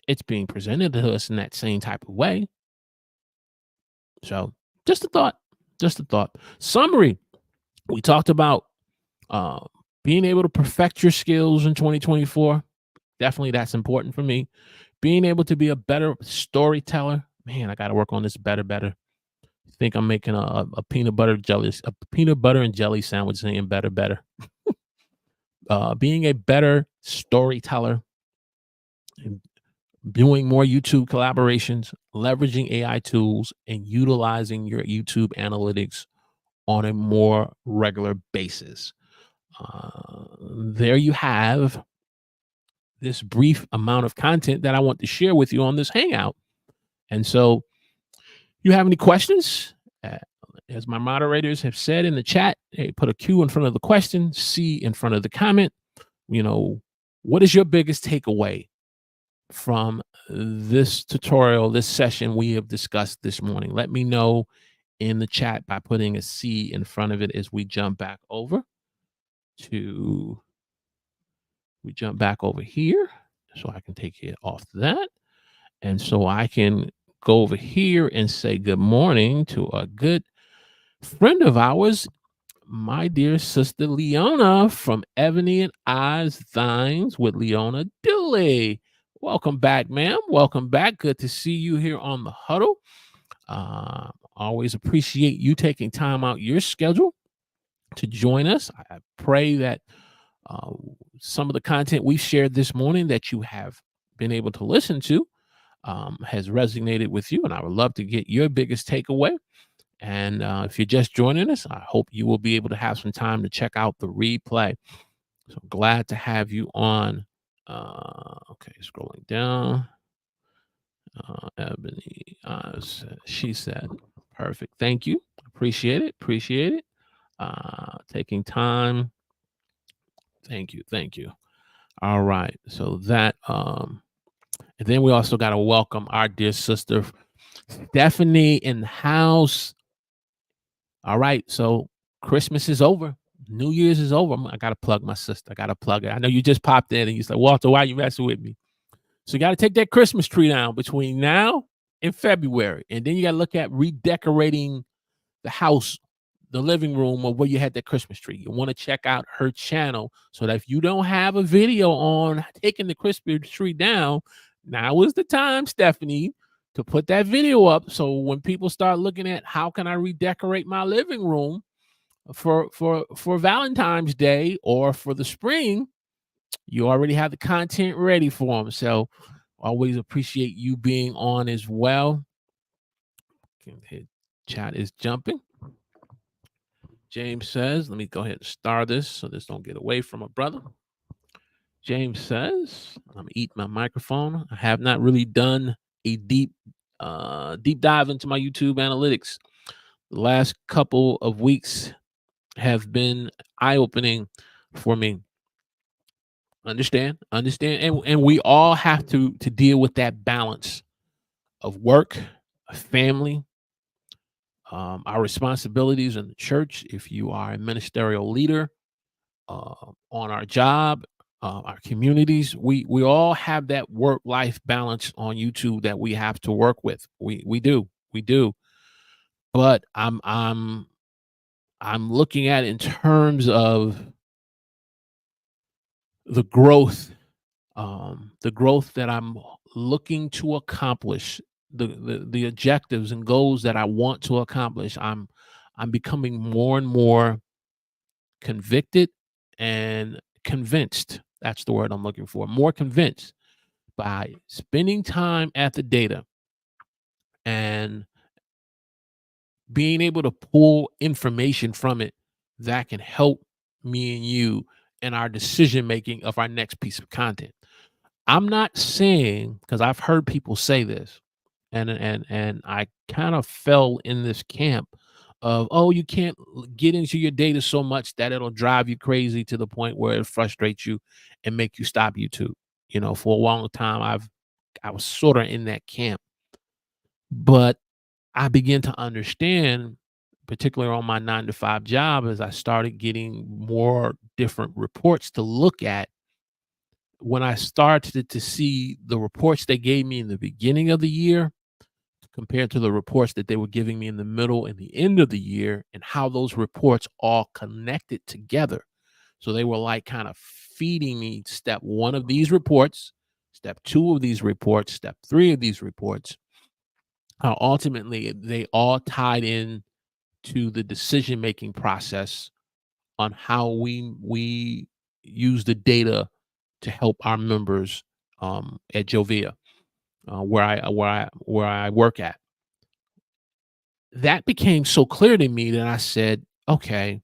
It's being presented to us in that same type of way. So just a thought, just a thought. Summary. We talked about uh, being able to perfect your skills in 2024. Definitely that's important for me. Being able to be a better storyteller. Man, I got to work on this better. I think I'm making a peanut butter and jelly sandwich saying better. Being a better storyteller and doing more YouTube collaborations, leveraging AI tools, and utilizing your YouTube analytics on a more regular basis. There you have this brief amount of content that I want to share with you on this Hangout. And so, you have any questions? Uh, as my moderators have said in the chat, hey, put a Q in front of the question, C in front of the comment. You know, what is your biggest takeaway from this tutorial, this session we have discussed this morning? Let me know in the chat by putting a C in front of it as we jump back over here so I can take it off that. And so I can go over here and say good morning to a good friend of ours, my dear sister Leona from Ebony and Eyes Thines with Leona Dooley. Welcome back, ma'am. Welcome back. Good to see you here on the Huddle. Always appreciate you taking time out your schedule to join us. I pray that some of the content we shared this morning that you have been able to listen to has resonated with you, and I would love to get your biggest takeaway. And if you're just joining us, I hope you will be able to have some time to check out the replay. So glad to have you on. Okay, scrolling down. Ebony, she said, perfect. Thank you. Appreciate it. Taking time. Thank you. All right. So that, and then we also got to welcome our dear sister, Stephanie, in the house. All right. So Christmas is over. New Year's is over. I got to plug my sister. I got to plug it. I know you just popped in and you said, Walter, why are you messing with me? So you got to take that Christmas tree down between now and February. And then you got to look at redecorating the house, the living room, or where you had that Christmas tree. You want to check out her channel so that if you don't have a video on taking the Christmas tree down, now is the time, Stephanie, to put that video up. So when people start looking at how can I redecorate my living room for Valentine's Day or for the spring, you already have the content ready for them. So always appreciate you being on as well. Chat is jumping. James says, let me go ahead and start this so this don't get away from a brother. James says, I'm eating my microphone. I have not really done a deep dive into my YouTube analytics. The last couple of weeks have been eye-opening for me. Understand, and we all have to deal with that balance of work, family, our responsibilities in the church. If you are a ministerial leader, on our job, our communities, we all have that work-life balance on YouTube that we have to work with. We do, but I'm looking at it in terms of the growth that I'm looking to accomplish, the objectives and goals that I want to accomplish. I'm becoming more and more convicted and convinced. That's the word I'm looking for. More convinced by spending time at the data and being able to pull information from it that can help me and you in our decision making of our next piece of content. I'm not saying, because I've heard people say this, and I kind of fell in this camp of, oh, you can't get into your data so much that it'll drive you crazy to the point where it frustrates you and make you stop YouTube. You know, for a long time, I was sort of in that camp, but I began to understand particularly on my 9 to 5 job, as I started getting more different reports to look at, when I started to see the reports they gave me in the beginning of the year compared to the reports that they were giving me in the middle and the end of the year, and how those reports all connected together. So they were like kind of feeding me step one of these reports, step two of these reports, step three of these reports. Ultimately, they all tied in to the decision making process on how we use the data to help our members at Jovia, where I work at. That became so clear to me that I said, okay,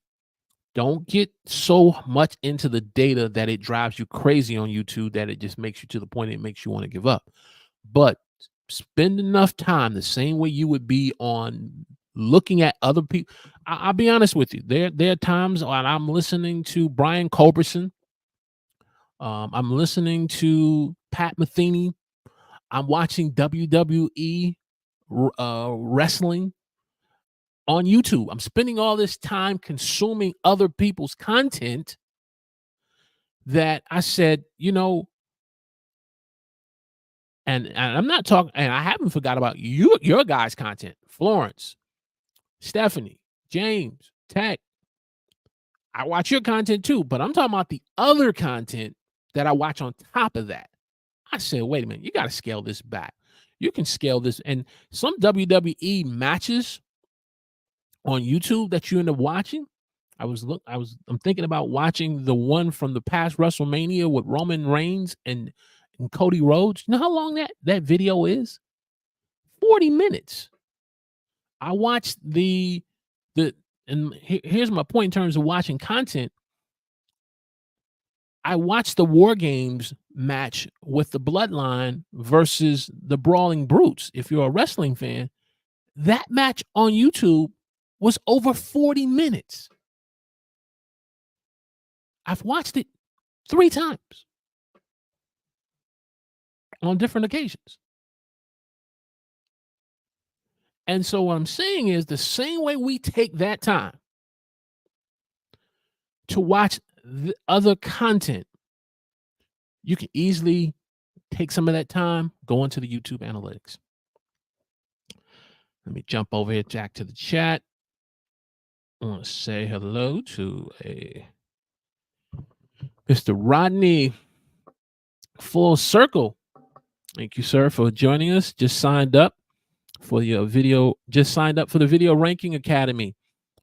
don't get so much into the data that it drives you crazy on YouTube, that it just makes you to the point it makes you want to give up. But spend enough time the same way you would be on looking at other people. I'll be honest with you. There are times when I'm listening to Brian Culberson. I'm listening to Pat Metheny. I'm watching WWE wrestling on YouTube. I'm spending all this time consuming other people's content that I said, and I'm not talking, and I haven't forgot about your guys' content. Florence, Stephanie, James, Tech. I watch your content too, but I'm talking about the other content that I watch on top of that. I said, wait a minute, you got to scale this back. You can scale this, and some WWE matches on YouTube that you end up watching. I'm thinking about watching the one from the past WrestleMania with Roman Reigns and Cody Rhodes. You know how long that video is? 40 minutes. I watched here's my point in terms of watching content. I watched the War Games match with the Bloodline versus the Brawling Brutes. If you're a wrestling fan, that match on YouTube was over 40 minutes. I've watched it 3 times on different occasions. And so what I'm saying is, the same way we take that time to watch the other content, you can easily take some of that time, go into the YouTube analytics. Let me jump over here, Jack, to the chat. I want to say hello to Mr. Rodney Full Circle. Thank you, sir, for joining us. Just signed up for the Video Ranking Academy.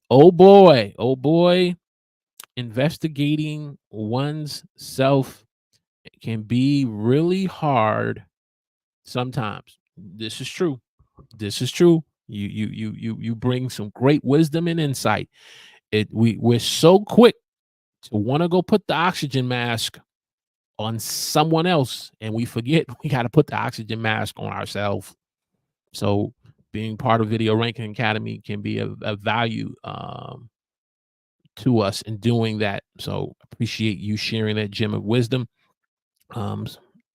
Oh boy, investigating one's self can be really hard sometimes. This is true. You bring some great wisdom and insight. We're so quick to want to go put the oxygen mask on someone else, and we forget we got to put the oxygen mask on ourselves. So being part of Video Ranking Academy can be a value to us in doing that. So appreciate you sharing that gem of wisdom.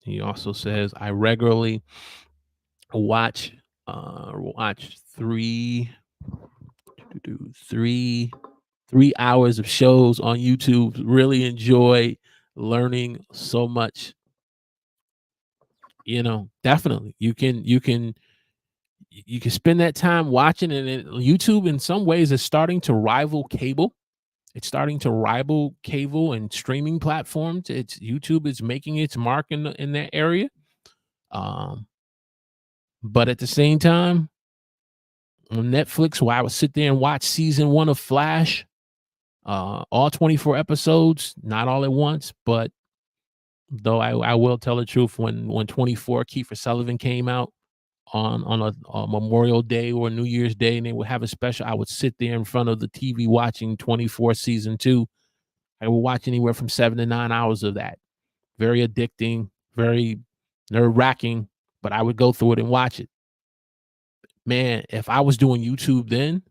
He also says, I regularly watch 3 hours of shows on YouTube. Really enjoy learning so much. Definitely you can spend that time watching, and YouTube in some ways is starting to rival cable. It's starting to rival cable and streaming platforms. YouTube is making its mark in that area. But at the same time, on Netflix, where I would sit there and watch season 1 of Flash, all 24 episodes, not all at once, but though I will tell the truth, when 24 Kiefer Sutherland came out on a Memorial Day or New Year's Day, and they would have a special, I would sit there in front of the TV watching 24 season 2. I would watch anywhere from 7 to 9 hours of that. Very addicting, very nerve-wracking, but I would go through it and watch it. Man, if I was doing YouTube then,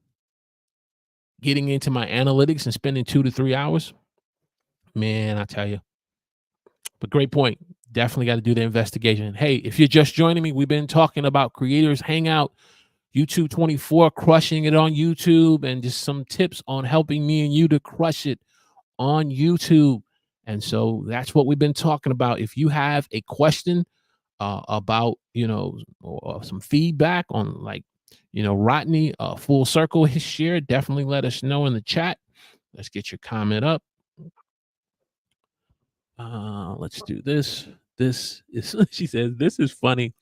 getting into my analytics and spending 2 to 3 hours, man, I tell you. But great point. Definitely got to do the investigation. Hey, if you're just joining me, we've been talking about Creators Hangout. YouTube 24, crushing it on YouTube, and just some tips on helping me and you to crush it on YouTube. And so that's what we've been talking about. If you have a question about, or some feedback on, like, Rodney, full circle his share, definitely let us know in the chat. Let's get your comment up. Let's do this. This is, she says, this is funny.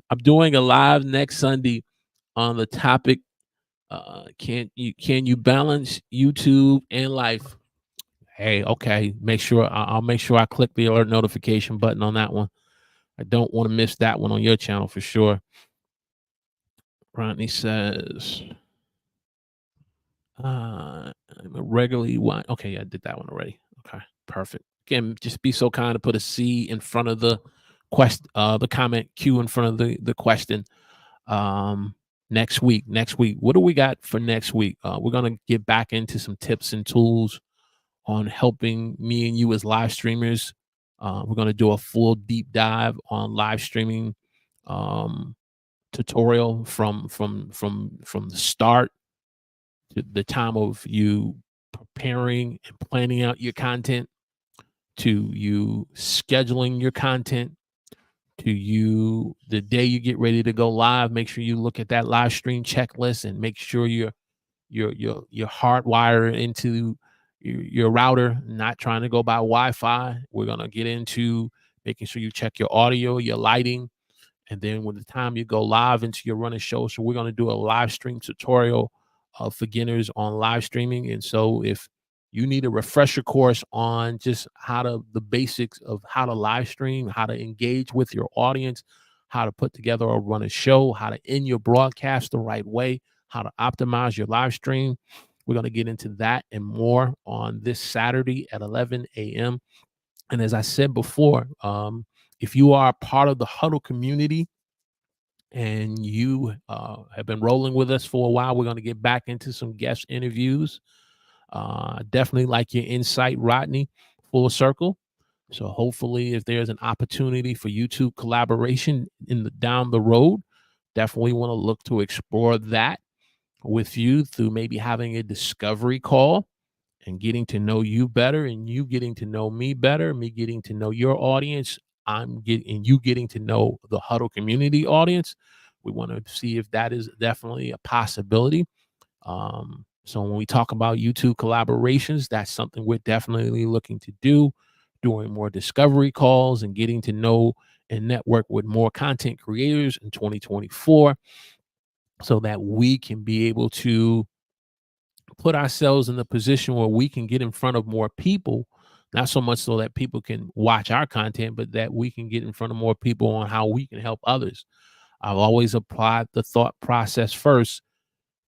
I'm doing a live next Sunday on the topic, can you balance YouTube and life? Hey, okay. I'll make sure I click the alert notification button on that one. I don't want to miss that one on your channel for sure. Rodney says, I'm a regularly one. Okay, I did that one already. Okay, perfect. Again, just be so kind to put a C in front of the the comment Q in front of the question. Next week, what do we got for next week? We're going to get back into some tips and tools on helping me and you as live streamers. We're going to do a full deep dive on live streaming tutorial from the start to the time of you preparing and planning out your content, to you scheduling your content, to you the day you get ready to go live. Make sure you look at that live stream checklist and make sure you're hardwired into your router, not trying to go by Wi-Fi. We're going to get into making sure you check your audio, your lighting, and then when the time you go live into your running show. So we're going to do a live stream tutorial for beginners on live streaming. And so if you need a refresher course on just the basics of how to live stream, how to engage with your audience, how to put together or run a show, how to end your broadcast the right way, how to optimize your live stream, we're going to get into that and more on this Saturday at 11 a.m. And as I said before, if you are part of the Huddle community and you have been rolling with us for a while, we're going to get back into some guest interviews. Definitely like your insight, Rodney, full circle. So hopefully if there's an opportunity for YouTube collaboration down the road, definitely want to look to explore that with you through maybe having a discovery call and getting to know you better, and you getting to know me better, me getting to know your audience, you getting to know the Huddle community audience. We want to see if that is definitely a possibility. So when we talk about YouTube collaborations, that's something we're definitely looking to do, doing more discovery calls and getting to know and network with more content creators in 2024 so that we can be able to put ourselves in the position where we can get in front of more people, not so much so that people can watch our content, but that we can get in front of more people on how we can help others. I've always applied the thought process first.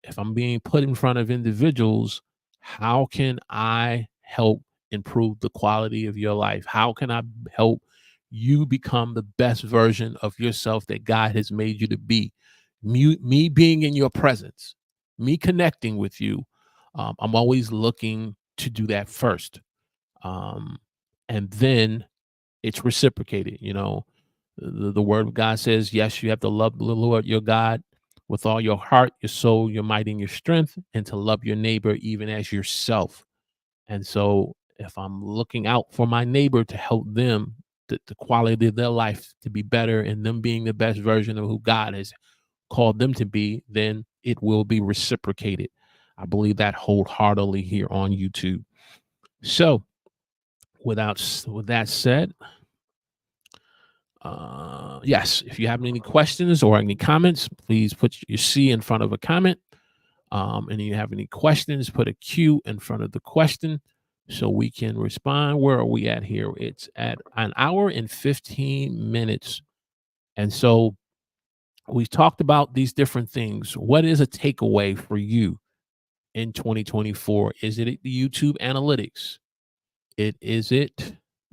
If I'm being put in front of individuals, how can I help improve the quality of your life? How can I help you become the best version of yourself that God has made you to be? Me being in your presence, me connecting with you. I'm always looking to do that first. And then it's reciprocated. The word of God says, yes, you have to love the Lord your God with all your heart, your soul, your might, and your strength, and to love your neighbor even as yourself. And so if I'm looking out for my neighbor to help them, the quality of their life to be better, and them being the best version of who God has called them to be, then it will be reciprocated. I believe that wholeheartedly here on YouTube. So with that said, yes, if you have any questions or any comments, please put your C in front of a comment. And you have any questions, put a Q in front of the question so we can respond. Where are we at here? It's at 1 hour and 15 minutes. And so we talked about these different things. What is a takeaway for you in 2024? Is it the YouTube analytics? Let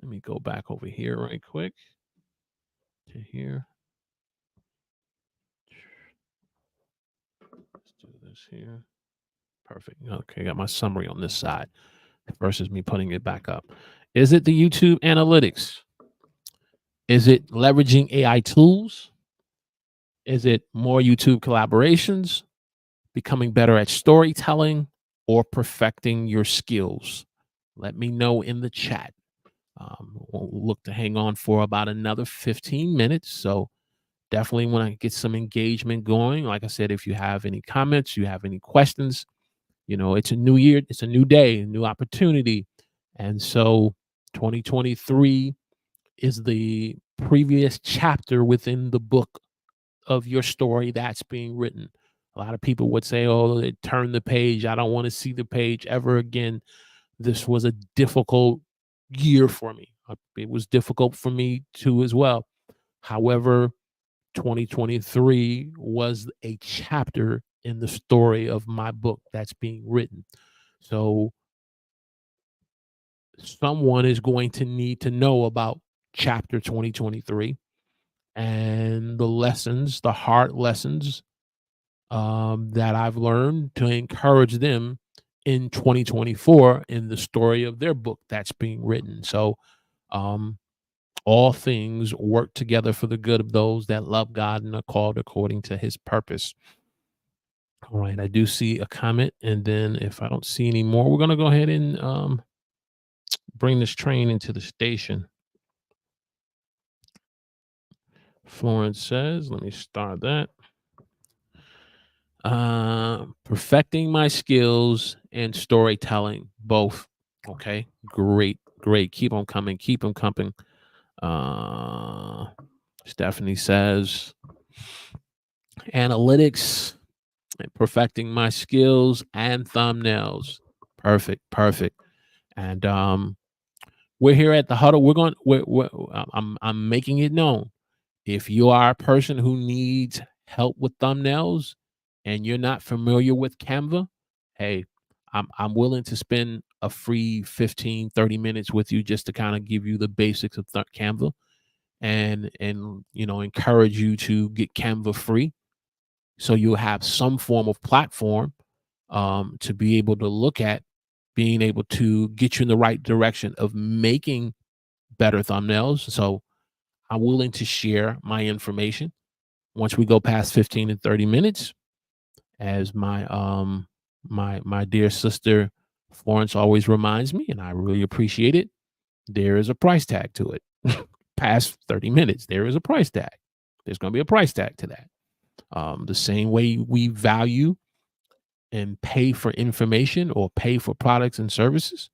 me go back over here right quick to here. Let's do this here. Perfect. Okay, I got my summary on this side versus me putting it back up. Is it the YouTube analytics? Is it leveraging AI tools? Is it more YouTube collaborations, becoming better at storytelling, or perfecting your skills? Let me know in the chat. We'll look to hang on for about another 15 minutes. So definitely want to get some engagement going. Like I said, if you have any comments, you have any questions, it's a new year, it's a new day, a new opportunity. And so 2023 is the previous chapter within the book of your story that's being written. A lot of people would say, oh, turn the page. I don't want to see the page ever again. This was a difficult year for me. It was difficult for me too as well. However, 2023 was a chapter in the story of my book that's being written. So someone is going to need to know about chapter 2023 and the lessons, the hard lessons that I've learned to encourage them in 2024 in the story of their book that's being written. So um, all things work together for the good of those that love God and are called according to his purpose. All right, I do see a comment, and then if I don't see any more, we're gonna go ahead and bring this train into the station. Florence says, let me start that. Perfecting my skills and storytelling, both. Okay, great, great. Keep on coming, keep them coming. Uh, Stephanie says, analytics, perfecting my skills and thumbnails. Perfect, perfect. And we're here at the Huddle. I'm making it known. If you are a person who needs help with thumbnails and you're not familiar with Canva, hey, I'm willing to spend a free 15-30 minutes with you just to kind of give you the basics of Canva and encourage you to get Canva free, so you'll have some form of platform to be able to look at, being able to get you in the right direction of making better thumbnails. So I'm willing to share my information once we go past 15 and 30 minutes. As my dear sister Florence always reminds me, and I really appreciate it, there is a price tag to it. Past 30 minutes, there is a price tag. There's going to be a price tag to that. The same way we value and pay for information or pay for products and services,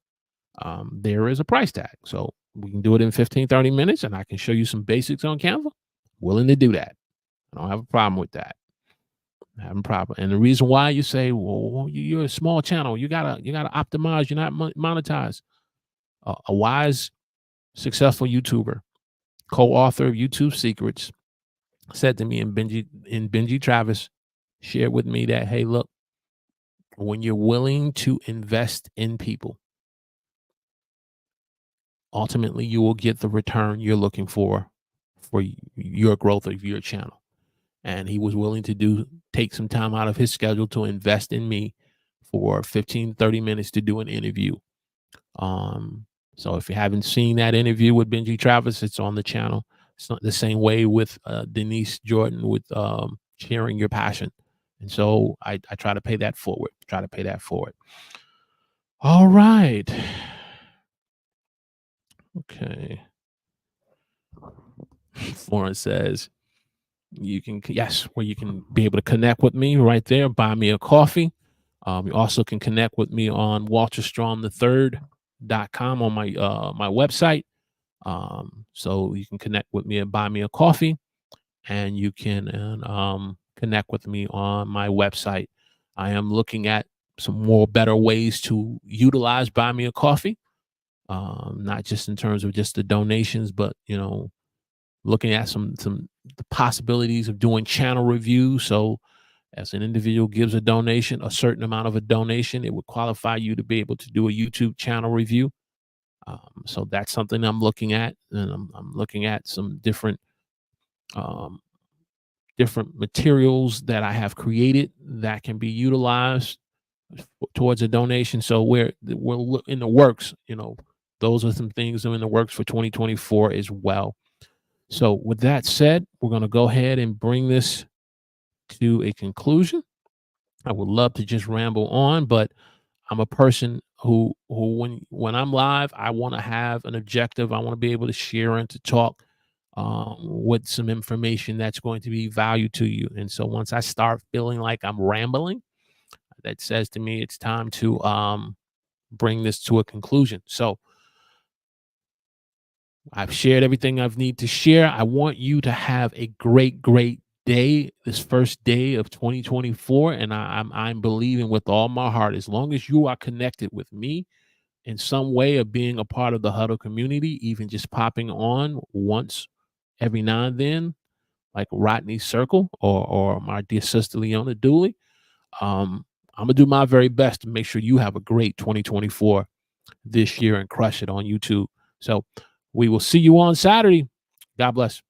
there is a price tag. So we can do it in 15-30 minutes, and I can show you some basics on Canva. Willing to do that. I don't have a problem with that. I have a problem. And the reason why you say, well, you're a small channel, you gotta optimize, you're not monetized. A wise, successful YouTuber, co-author of YouTube Secrets, said to me, and Benji Travis shared with me that, hey, look, when you're willing to invest in people, ultimately you will get the return you're looking for your growth of your channel. And he was willing to take some time out of his schedule to invest in me for 15-30 minutes to do an interview. So if you haven't seen that interview with Benji Travis, it's on the channel. It's not the same way with Denise Jordan with sharing your passion. And so I try to pay that forward, All right. Okay. Florence says, you can be able to connect with me right there, buy me a coffee. You also can connect with me on walterstromthird.com on my website. So you can connect with me and buy me a coffee, and you can connect with me on my website. I am looking at some more better ways to utilize buy me a coffee, not just in terms of just the donations, but looking at the possibilities of doing channel reviews. So as an individual gives a donation, a certain amount of a donation, it would qualify you to be able to do a YouTube channel review. So that's something I'm looking at, and I'm looking at some different materials that I have created that can be utilized towards a donation. So we're in the works. Those are some things that are in the works for 2024 as well. So with that said, we're going to go ahead and bring this to a conclusion. I would love to just ramble on, but I'm a person who when I'm live, I want to have an objective. I want to be able to share and to talk with some information that's going to be value to you. And so once I start feeling like I'm rambling, that says to me it's time to bring this to a conclusion. So I've shared everything I've need to share. I want you to have a great, great day, this first day of 2024. And I'm believing with all my heart, as long as you are connected with me in some way of being a part of the Huddle community, even just popping on once every now and then, like Rodney's Circle or my dear sister Leona Dooley. I'm gonna do my very best to make sure you have a great 2024 this year and crush it on YouTube. So we will see you on Saturday. God bless.